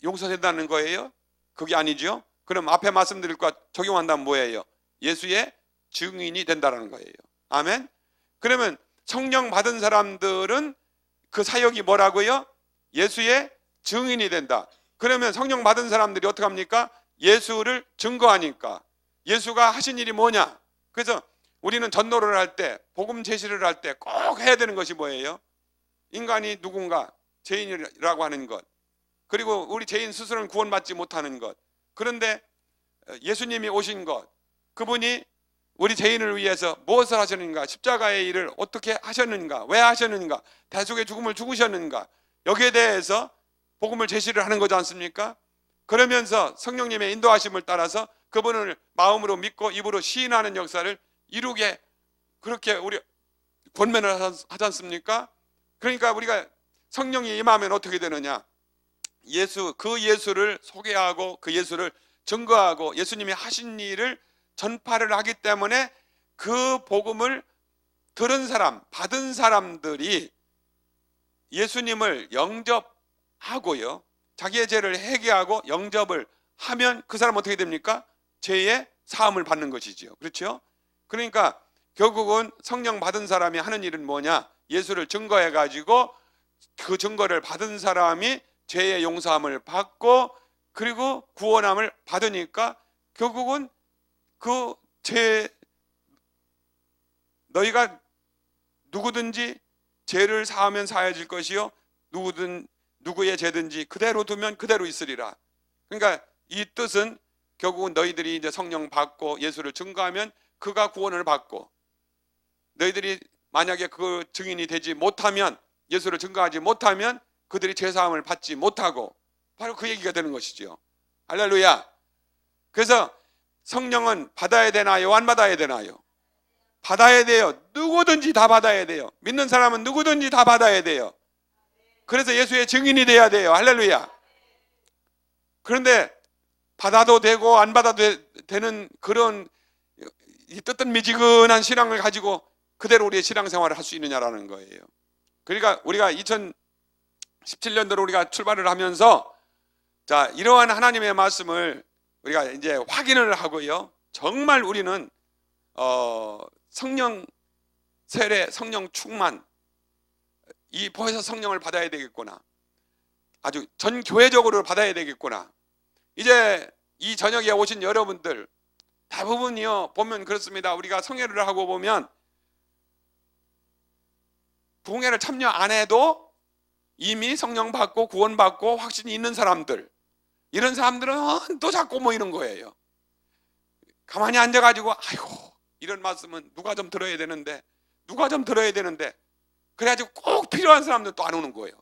용서된다는 거예요? 그게 아니죠. 그럼 앞에 말씀드릴 것 적용한다면 뭐예요? 예수의 증인이 된다는 거예요. 아멘. 그러면 성령 받은 사람들은 그 사역이 뭐라고요? 예수의 증인이 된다. 그러면 성령 받은 사람들이 어떻게 합니까? 예수를 증거하니까. 예수가 하신 일이 뭐냐? 그래서 우리는 전도를 할 때, 복음 제시를 할 때 꼭 해야 되는 것이 뭐예요? 인간이 누군가 죄인이라고 하는 것, 그리고 우리 죄인 스스로는 구원받지 못하는 것, 그런데 예수님이 오신 것, 그분이 우리 죄인을 위해서 무엇을 하셨는가, 십자가의 일을 어떻게 하셨는가, 왜 하셨는가, 대속의 죽음을 죽으셨는가, 여기에 대해서 복음을 제시를 하는 거지 않습니까? 그러면서 성령님의 인도하심을 따라서 그분을 마음으로 믿고 입으로 시인하는 역사를 이루게, 그렇게 우리 권면을 하지 않습니까? 그러니까 우리가 성령이 임하면 어떻게 되느냐, 그 예수를 소개하고 그 예수를 증거하고 예수님이 하신 일을 전파를 하기 때문에 그 복음을 들은 사람, 받은 사람들이 예수님을 영접하고요, 자기의 죄를 회개하고 영접을 하면 그 사람은 어떻게 됩니까? 죄의 사함을 받는 것이지요. 그렇죠? 그러니까 결국은 성령 받은 사람이 하는 일은 뭐냐? 예수를 증거해 가지고 그 증거를 받은 사람이 죄의 용서함을 받고 그리고 구원함을 받으니까 결국은 그 죄, 너희가 누구든지 죄를 사하면 사해질 것이요 누구의 죄든지 그대로 두면 그대로 있으리라. 그러니까 이 뜻은 결국은 너희들이 이제 성령 받고 예수를 증거하면 그가 구원을 받고, 너희들이 만약에 그 증인이 되지 못하면, 예수를 증거하지 못하면 그들이 죄사함을 받지 못하고, 바로 그 얘기가 되는 것이지요. 할렐루야. 그래서 성령은 받아야 되나요? 안 받아야 되나요? 받아야 돼요. 누구든지 다 받아야 돼요. 믿는 사람은 누구든지 다 받아야 돼요. 그래서 예수의 증인이 돼야 돼요. 할렐루야. 그런데 받아도 되고 안 받아도 되는 그런 이 뜨뜻미지근한 신앙을 가지고 그대로 우리의 신앙생활을 할 수 있느냐라는 거예요. 그러니까 우리가 2017년도로 우리가 출발을 하면서 자, 이러한 하나님의 말씀을 우리가 이제 확인을 하고요, 정말 우리는 성령 세례, 성령 충만, 이 보혜사 성령을 받아야 되겠구나. 아주 전 교회적으로 받아야 되겠구나. 이제 이 저녁에 오신 여러분들 대부분이요 보면 그렇습니다. 우리가 성회를 하고 보면 부흥회를 참여 안 해도 이미 성령 받고 구원 받고 확신이 있는 사람들, 이런 사람들은 또 자꾸 모이는 거예요. 가만히 앉아가지고 아이고 이런 말씀은 누가 좀 들어야 되는데 그래가지고 꼭 필요한 사람들 또 안 오는 거예요.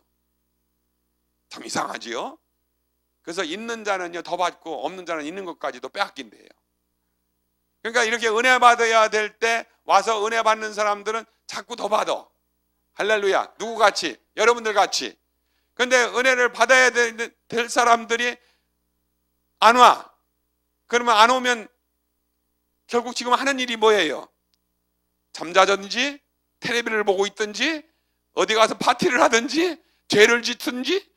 참 이상하지요. 그래서 있는 자는요 더 받고 없는 자는 있는 것까지도 빼앗긴대요. 그러니까 이렇게 은혜 받아야 될 때 와서 은혜 받는 사람들은 자꾸 더 받아. 할렐루야. 누구같이? 여러분들 같이. 근데 은혜를 받아야 될 사람들이 안 와. 그러면 안 오면 결국 지금 하는 일이 뭐예요? 잠자든지 텔레비를 보고 있든지 어디 가서 파티를 하든지 죄를 짓든지.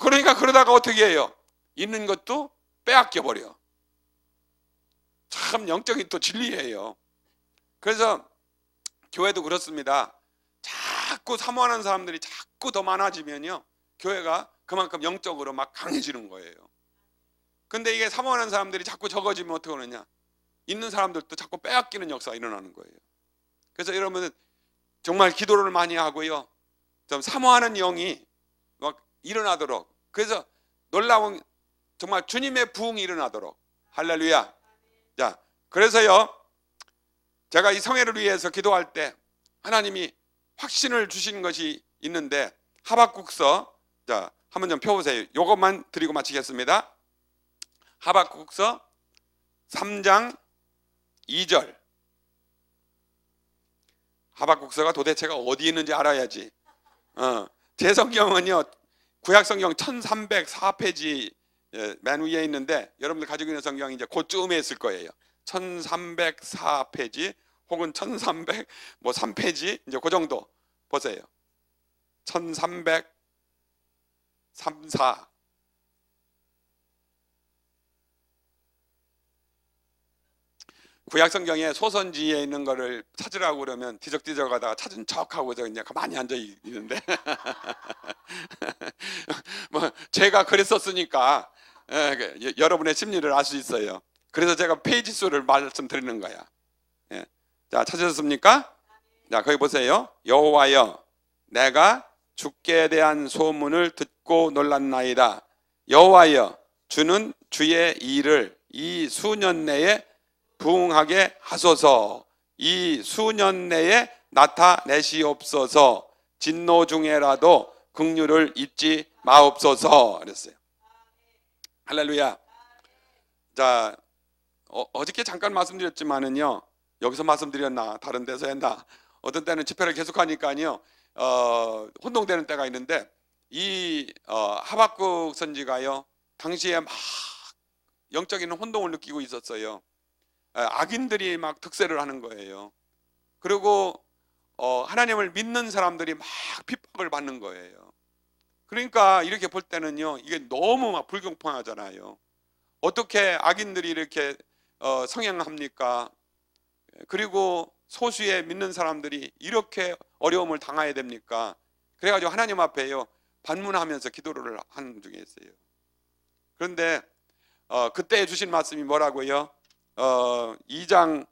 그러니까 그러다가 어떻게 해요? 있는 것도 빼앗겨 버려. 참 영적인 또 진리예요. 그래서 교회도 그렇습니다. 자꾸 사모하는 사람들이 자꾸 더 많아지면요 교회가 그만큼 영적으로 막 강해지는 거예요. 근데 이게 사모하는 사람들이 자꾸 적어지면 어떻게 하느냐? 있는 사람들도 자꾸 빼앗기는 역사가 일어나는 거예요. 그래서 여러분은 정말 기도를 많이 하고요 좀 사모하는 영이 막 일어나도록, 그래서 놀라운 정말 주님의 부흥이 일어나도록. 할렐루야. 자, 그래서요 제가 이 성회를 위해서 기도할 때 하나님이 확신을 주신 것이 있는데, 하박국서, 자 한번 좀 펴보세요. 이것만 드리고 마치겠습니다. 하박국서 3장 2절. 하박국서가 도대체가 어디 있는지 알아야지. 제 성경은요 구약성경 1304페이지 맨 위에 있는데, 여러분들 가지고 있는 성경이 이제 그쯤에 있을 거예요. 1304페이지 혹은 1303페이지 이제 그 정도 보세요. 1334. 구약성경에 소선지에 있는 거를 찾으라고 그러면 뒤적뒤적 하다가 찾은 척하고 이제 가만히 앉아 있는데 뭐 제가 그랬었으니까 여러분의 심리를 알 수 있어요. 그래서 제가 페이지 수를 말씀드리는 거야. 자, 찾으셨습니까? 자, 거기 보세요. 여호와여, 내가 주께 대한 소문을 듣고 놀랐나이다. 여호와여, 주는 주의 일을 이 수년 내에 부응하게 하소서. 이 수년 내에 나타내시옵소서. 진노 중에라도 긍휼을 잊지 마옵소서. 그랬어요. 할렐루야. 자, 어저께 잠깐 말씀드렸지만은요, 여기서 말씀드렸나 다른 데서 했나, 어떤 때는 집회를 계속하니까요 혼동되는 때가 있는데, 이 하박국 선지가요 당시에 막 영적인 혼동을 느끼고 있었어요. 악인들이 막 득세를 하는 거예요. 그리고 하나님을 믿는 사람들이 막 핍박을 받는 거예요. 그러니까 이렇게 볼 때는요 이게 너무 막 불공평하잖아요. 어떻게 악인들이 이렇게 성행합니까? 그리고 소수의 믿는 사람들이 이렇게 어려움을 당해야 됩니까? 그래가지고 하나님 앞에요 반문하면서 기도를 하는 중에 있어요. 그런데 그때 주신 말씀이 뭐라고요? 2장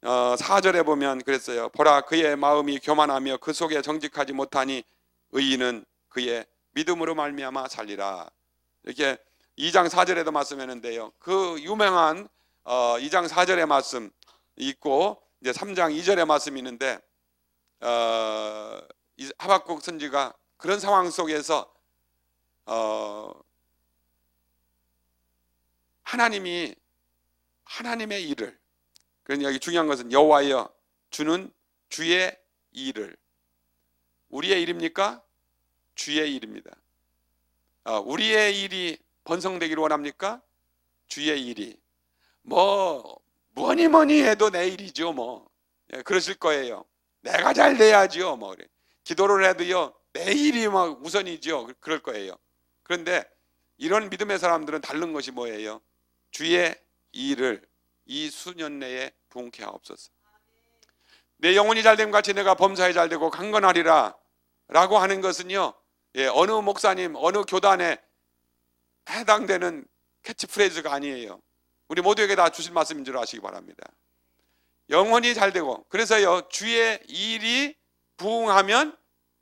4절에 보면 그랬어요. 보라, 그의 마음이 교만하며 그 속에 정직하지 못하니 의인은 그의 믿음으로 말미암아 살리라. 이렇게 2장 4절에도 말씀했는데요. 그 유명한 2장 4절의 말씀 있고 이제 3장 2절의 말씀이 있는데, 하박국 선지가 그런 상황 속에서 하나님의 일을, 그러니까 여기 중요한 것은 여호와여, 주는 주의 일을. 우리의 일입니까? 주의 일입니다. 우리의 일이 번성되기를 원합니까? 주의 일이. 뭐니 해도 내 일이죠. 그러실 거예요. 내가 잘 돼야지요. 그래. 기도를 해도요 내 일이 막 우선이죠. 그럴 거예요. 그런데 이런 믿음의 사람들은 다른 것이 뭐예요? 주의 일을 이 수년 내에 부흥케 하옵소서. 내 영혼이 잘됨 같이 내가 범사에 잘되고 강건하리라 라고 하는 것은요, 어느 목사님 어느 교단에 해당되는 캐치프레이즈가 아니에요. 우리 모두에게 다 주신 말씀인 줄 아시기 바랍니다. 영혼이 잘되고, 그래서요, 주의 일이 부흥하면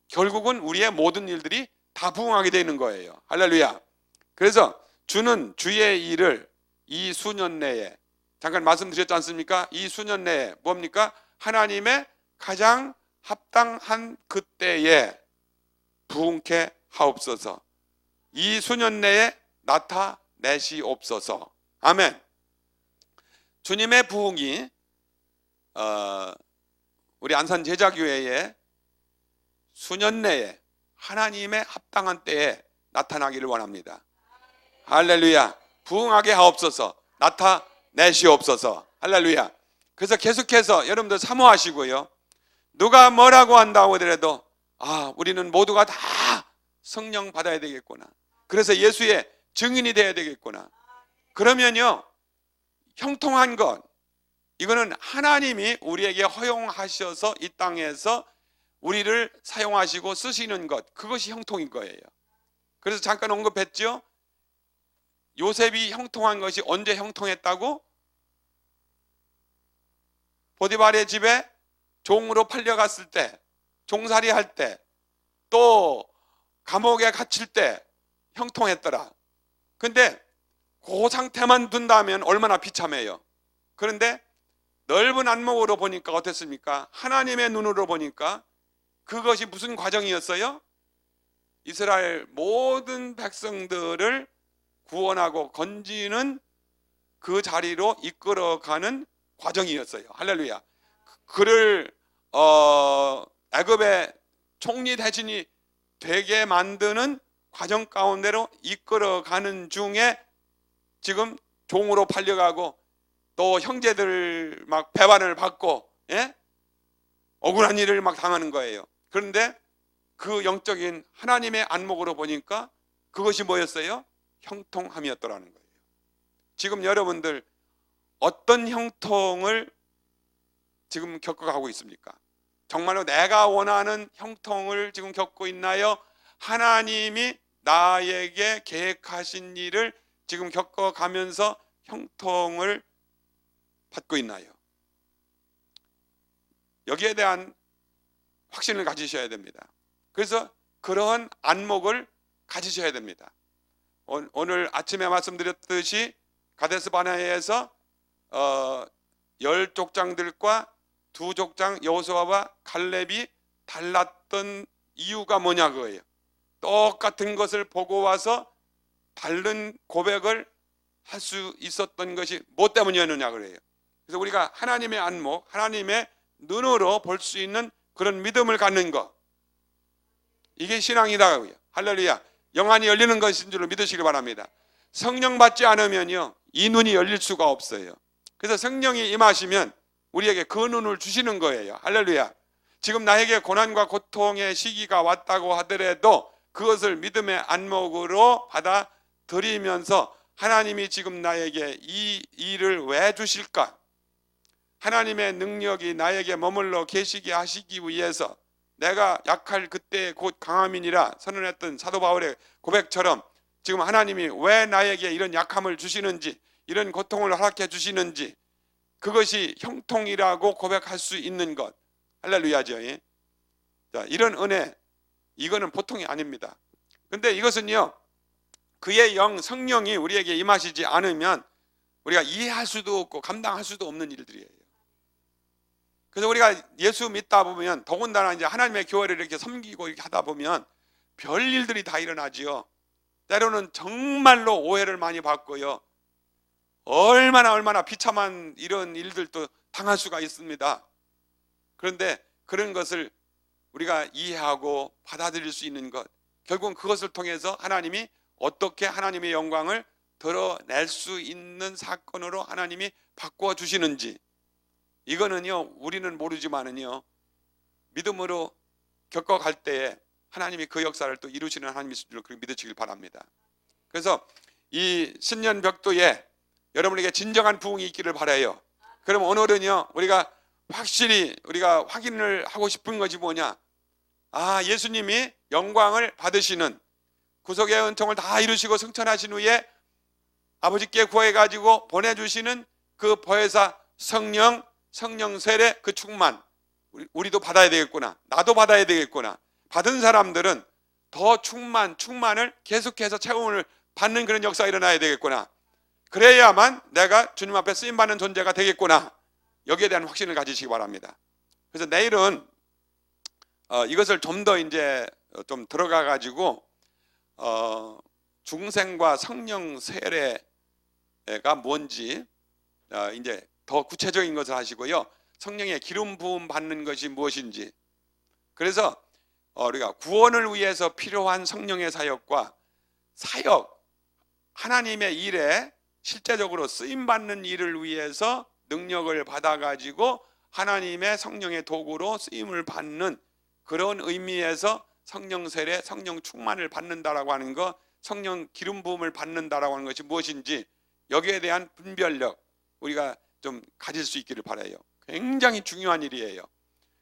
결국은 우리의 모든 일들이 다 부흥하게 되는 거예요. 할렐루야. 그래서 주는 주의 일을 이 수년 내에, 잠깐 말씀드렸지 않습니까? 이 수년 내에 뭡니까? 하나님의 가장 합당한 그때에 부흥케 하옵소서. 이 수년 내에 나타내시옵소서. 아멘. 주님의 부흥이 우리 안산 제자교회에 수년 내에 하나님의 합당한 때에 나타나기를 원합니다. 할렐루야. 부흥하게 하옵소서. 나타내시옵소서. 할렐루야. 그래서 계속해서 여러분들 사모하시고요, 누가 뭐라고 한다고 하더라도 우리는 모두가 다 성령 받아야 되겠구나, 그래서 예수의 증인이 되어야 되겠구나. 그러면요, 형통한 것, 이거는 하나님이 우리에게 허용하셔서 이 땅에서 우리를 사용하시고 쓰시는 것, 그것이 형통인 거예요. 그래서 잠깐 언급했죠. 요셉이 형통한 것이 언제 형통했다고? 보디발의 집에 종으로 팔려갔을 때, 종살이 할 때, 또 감옥에 갇힐 때 형통했더라. 근데 그 상태만 둔다면 얼마나 비참해요. 그런데 넓은 안목으로 보니까 어땠습니까? 하나님의 눈으로 보니까 그것이 무슨 과정이었어요? 이스라엘 모든 백성들을 구원하고 건지는 그 자리로 이끌어가는 과정이었어요. 할렐루야. 그를 애굽의 총리 대신이 되게 만드는 과정 가운데로 이끌어가는 중에 지금 종으로 팔려가고 또 형제들 막 배반을 받고, 억울한 일을 막 당하는 거예요. 그런데 그 영적인 하나님의 안목으로 보니까 그것이 뭐였어요? 형통함이었더라는 거예요. 지금 여러분들 어떤 형통을 지금 겪어가고 있습니까? 정말로 내가 원하는 형통을 지금 겪고 있나요? 하나님이 나에게 계획하신 일을 지금 겪어가면서 형통을 받고 있나요? 여기에 대한 확신을 가지셔야 됩니다. 그래서 그러한 안목을 가지셔야 됩니다. 오늘 아침에 말씀드렸듯이 가데스 바네아에서 10족장들과 2족장 여호수아와 갈렙이 달랐던 이유가 뭐냐 그거예요. 똑같은 것을 보고 와서 다른 고백을 할 수 있었던 것이 뭐 때문이었느냐 그래요. 그래서 우리가 하나님의 안목, 하나님의 눈으로 볼 수 있는 그런 믿음을 갖는 것, 이게 신앙이라고요. 할렐루야. 영안이 열리는 것인 줄로 믿으시기 바랍니다. 성령 받지 않으면요, 이 눈이 열릴 수가 없어요. 그래서 성령이 임하시면 우리에게 그 눈을 주시는 거예요. 할렐루야. 지금 나에게 고난과 고통의 시기가 왔다고 하더라도 그것을 믿음의 안목으로 받아들이면서 하나님이 지금 나에게 이 일을 왜 주실까? 하나님의 능력이 나에게 머물러 계시게 하시기 위해서 내가 약할 그때 곧 강함이니라 선언했던 사도 바울의 고백처럼 지금 하나님이 왜 나에게 이런 약함을 주시는지, 이런 고통을 허락해 주시는지, 그것이 형통이라고 고백할 수 있는 것. 할렐루야죠. 자, 이런 은혜, 이거는 보통이 아닙니다. 근데 이것은요, 그의 영 성령이 우리에게 임하시지 않으면 우리가 이해할 수도 없고 감당할 수도 없는 일들이에요. 그래서 우리가 예수 믿다 보면, 더군다나 이제 하나님의 교회를 이렇게 섬기고 이렇게 하다 보면 별 일들이 다 일어나지요. 때로는 정말로 오해를 많이 받고요, 얼마나 비참한 이런 일들도 당할 수가 있습니다. 그런데 그런 것을 우리가 이해하고 받아들일 수 있는 것, 결국은 그것을 통해서 하나님이 어떻게 하나님의 영광을 드러낼 수 있는 사건으로 하나님이 바꾸어 주시는지, 이거는요 우리는 모르지만은요 믿음으로 겪어갈 때에 하나님이 그 역사를 또 이루시는 하나님이신 줄 믿으시길 바랍니다. 그래서 이 신년벽도에 여러분에게 진정한 부흥이 있기를 바라요. 그럼 오늘은요, 우리가 확실히 우리가 확인을 하고 싶은 것이 뭐냐? 아, 예수님이 영광을 받으시는 구속의 은총을 다 이루시고 승천하신 후에 아버지께 구해가지고 보내주시는 그 보혜사 성령, 성령 세례 그 충만, 우리도 받아야 되겠구나. 나도 받아야 되겠구나. 받은 사람들은 더 충만을 계속해서 체험을 받는 그런 역사가 일어나야 되겠구나. 그래야만 내가 주님 앞에 쓰임받는 존재가 되겠구나. 여기에 대한 확신을 가지시기 바랍니다. 그래서 내일은 이것을 좀 더 이제 좀 들어가 가지고 중생과 성령 세례가 뭔지 이제 더 구체적인 것을 하시고요. 성령의 기름 부음 받는 것이 무엇인지. 그래서 우리가 구원을 위해서 필요한 성령의 사역과 사역, 하나님의 일에 실제적으로 쓰임 받는 일을 위해서 능력을 받아 가지고 하나님의 성령의 도구로 쓰임을 받는 그런 의미에서 성령 세례, 성령 충만을 받는다라고 하는 것, 성령 기름 부음을 받는다라고 하는 것이 무엇인지 여기에 대한 분별력 우리가 좀 가질 수 있기를 바라요. 굉장히 중요한 일이에요.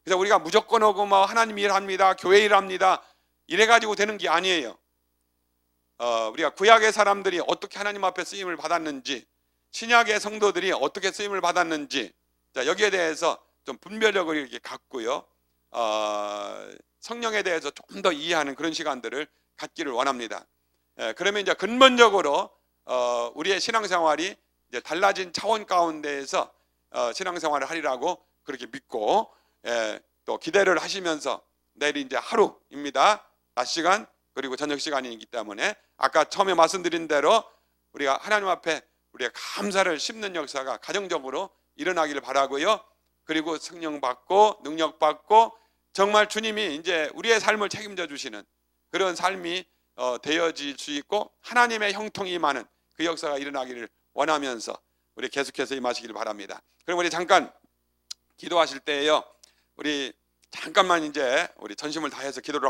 그래서 우리가 무조건 오고 뭐 하나님 일합니다, 교회 일합니다 이래 가지고 되는 게 아니에요. 우리가 구약의 사람들이 어떻게 하나님 앞에 쓰임을 받았는지, 신약의 성도들이 어떻게 쓰임을 받았는지, 자, 여기에 대해서 좀 분별력을 이렇게 갖고요, 성령에 대해서 좀 더 이해하는 그런 시간들을 갖기를 원합니다. 그러면 이제 근본적으로 우리의 신앙생활이 이제 달라진 차원 가운데에서 신앙생활을 하리라고 그렇게 믿고 또 기대를 하시면서 내일 이제 하루입니다. 낮 시간 그리고 저녁 시간이기 때문에 아까 처음에 말씀드린 대로 우리가 하나님 앞에 우리의 감사를 심는 역사가 가정적으로 일어나기를 바라고요. 그리고 성령 받고 능력 받고 정말 주님이 이제 우리의 삶을 책임져 주시는 그런 삶이 되어질 수 있고 하나님의 형통이 많은 그 역사가 일어나기를 원하면서 우리 계속해서 임하시기를 바랍니다. 그럼 우리 잠깐 기도하실 때에요, 우리 잠깐만 이제 우리 전심을 다해서 기도를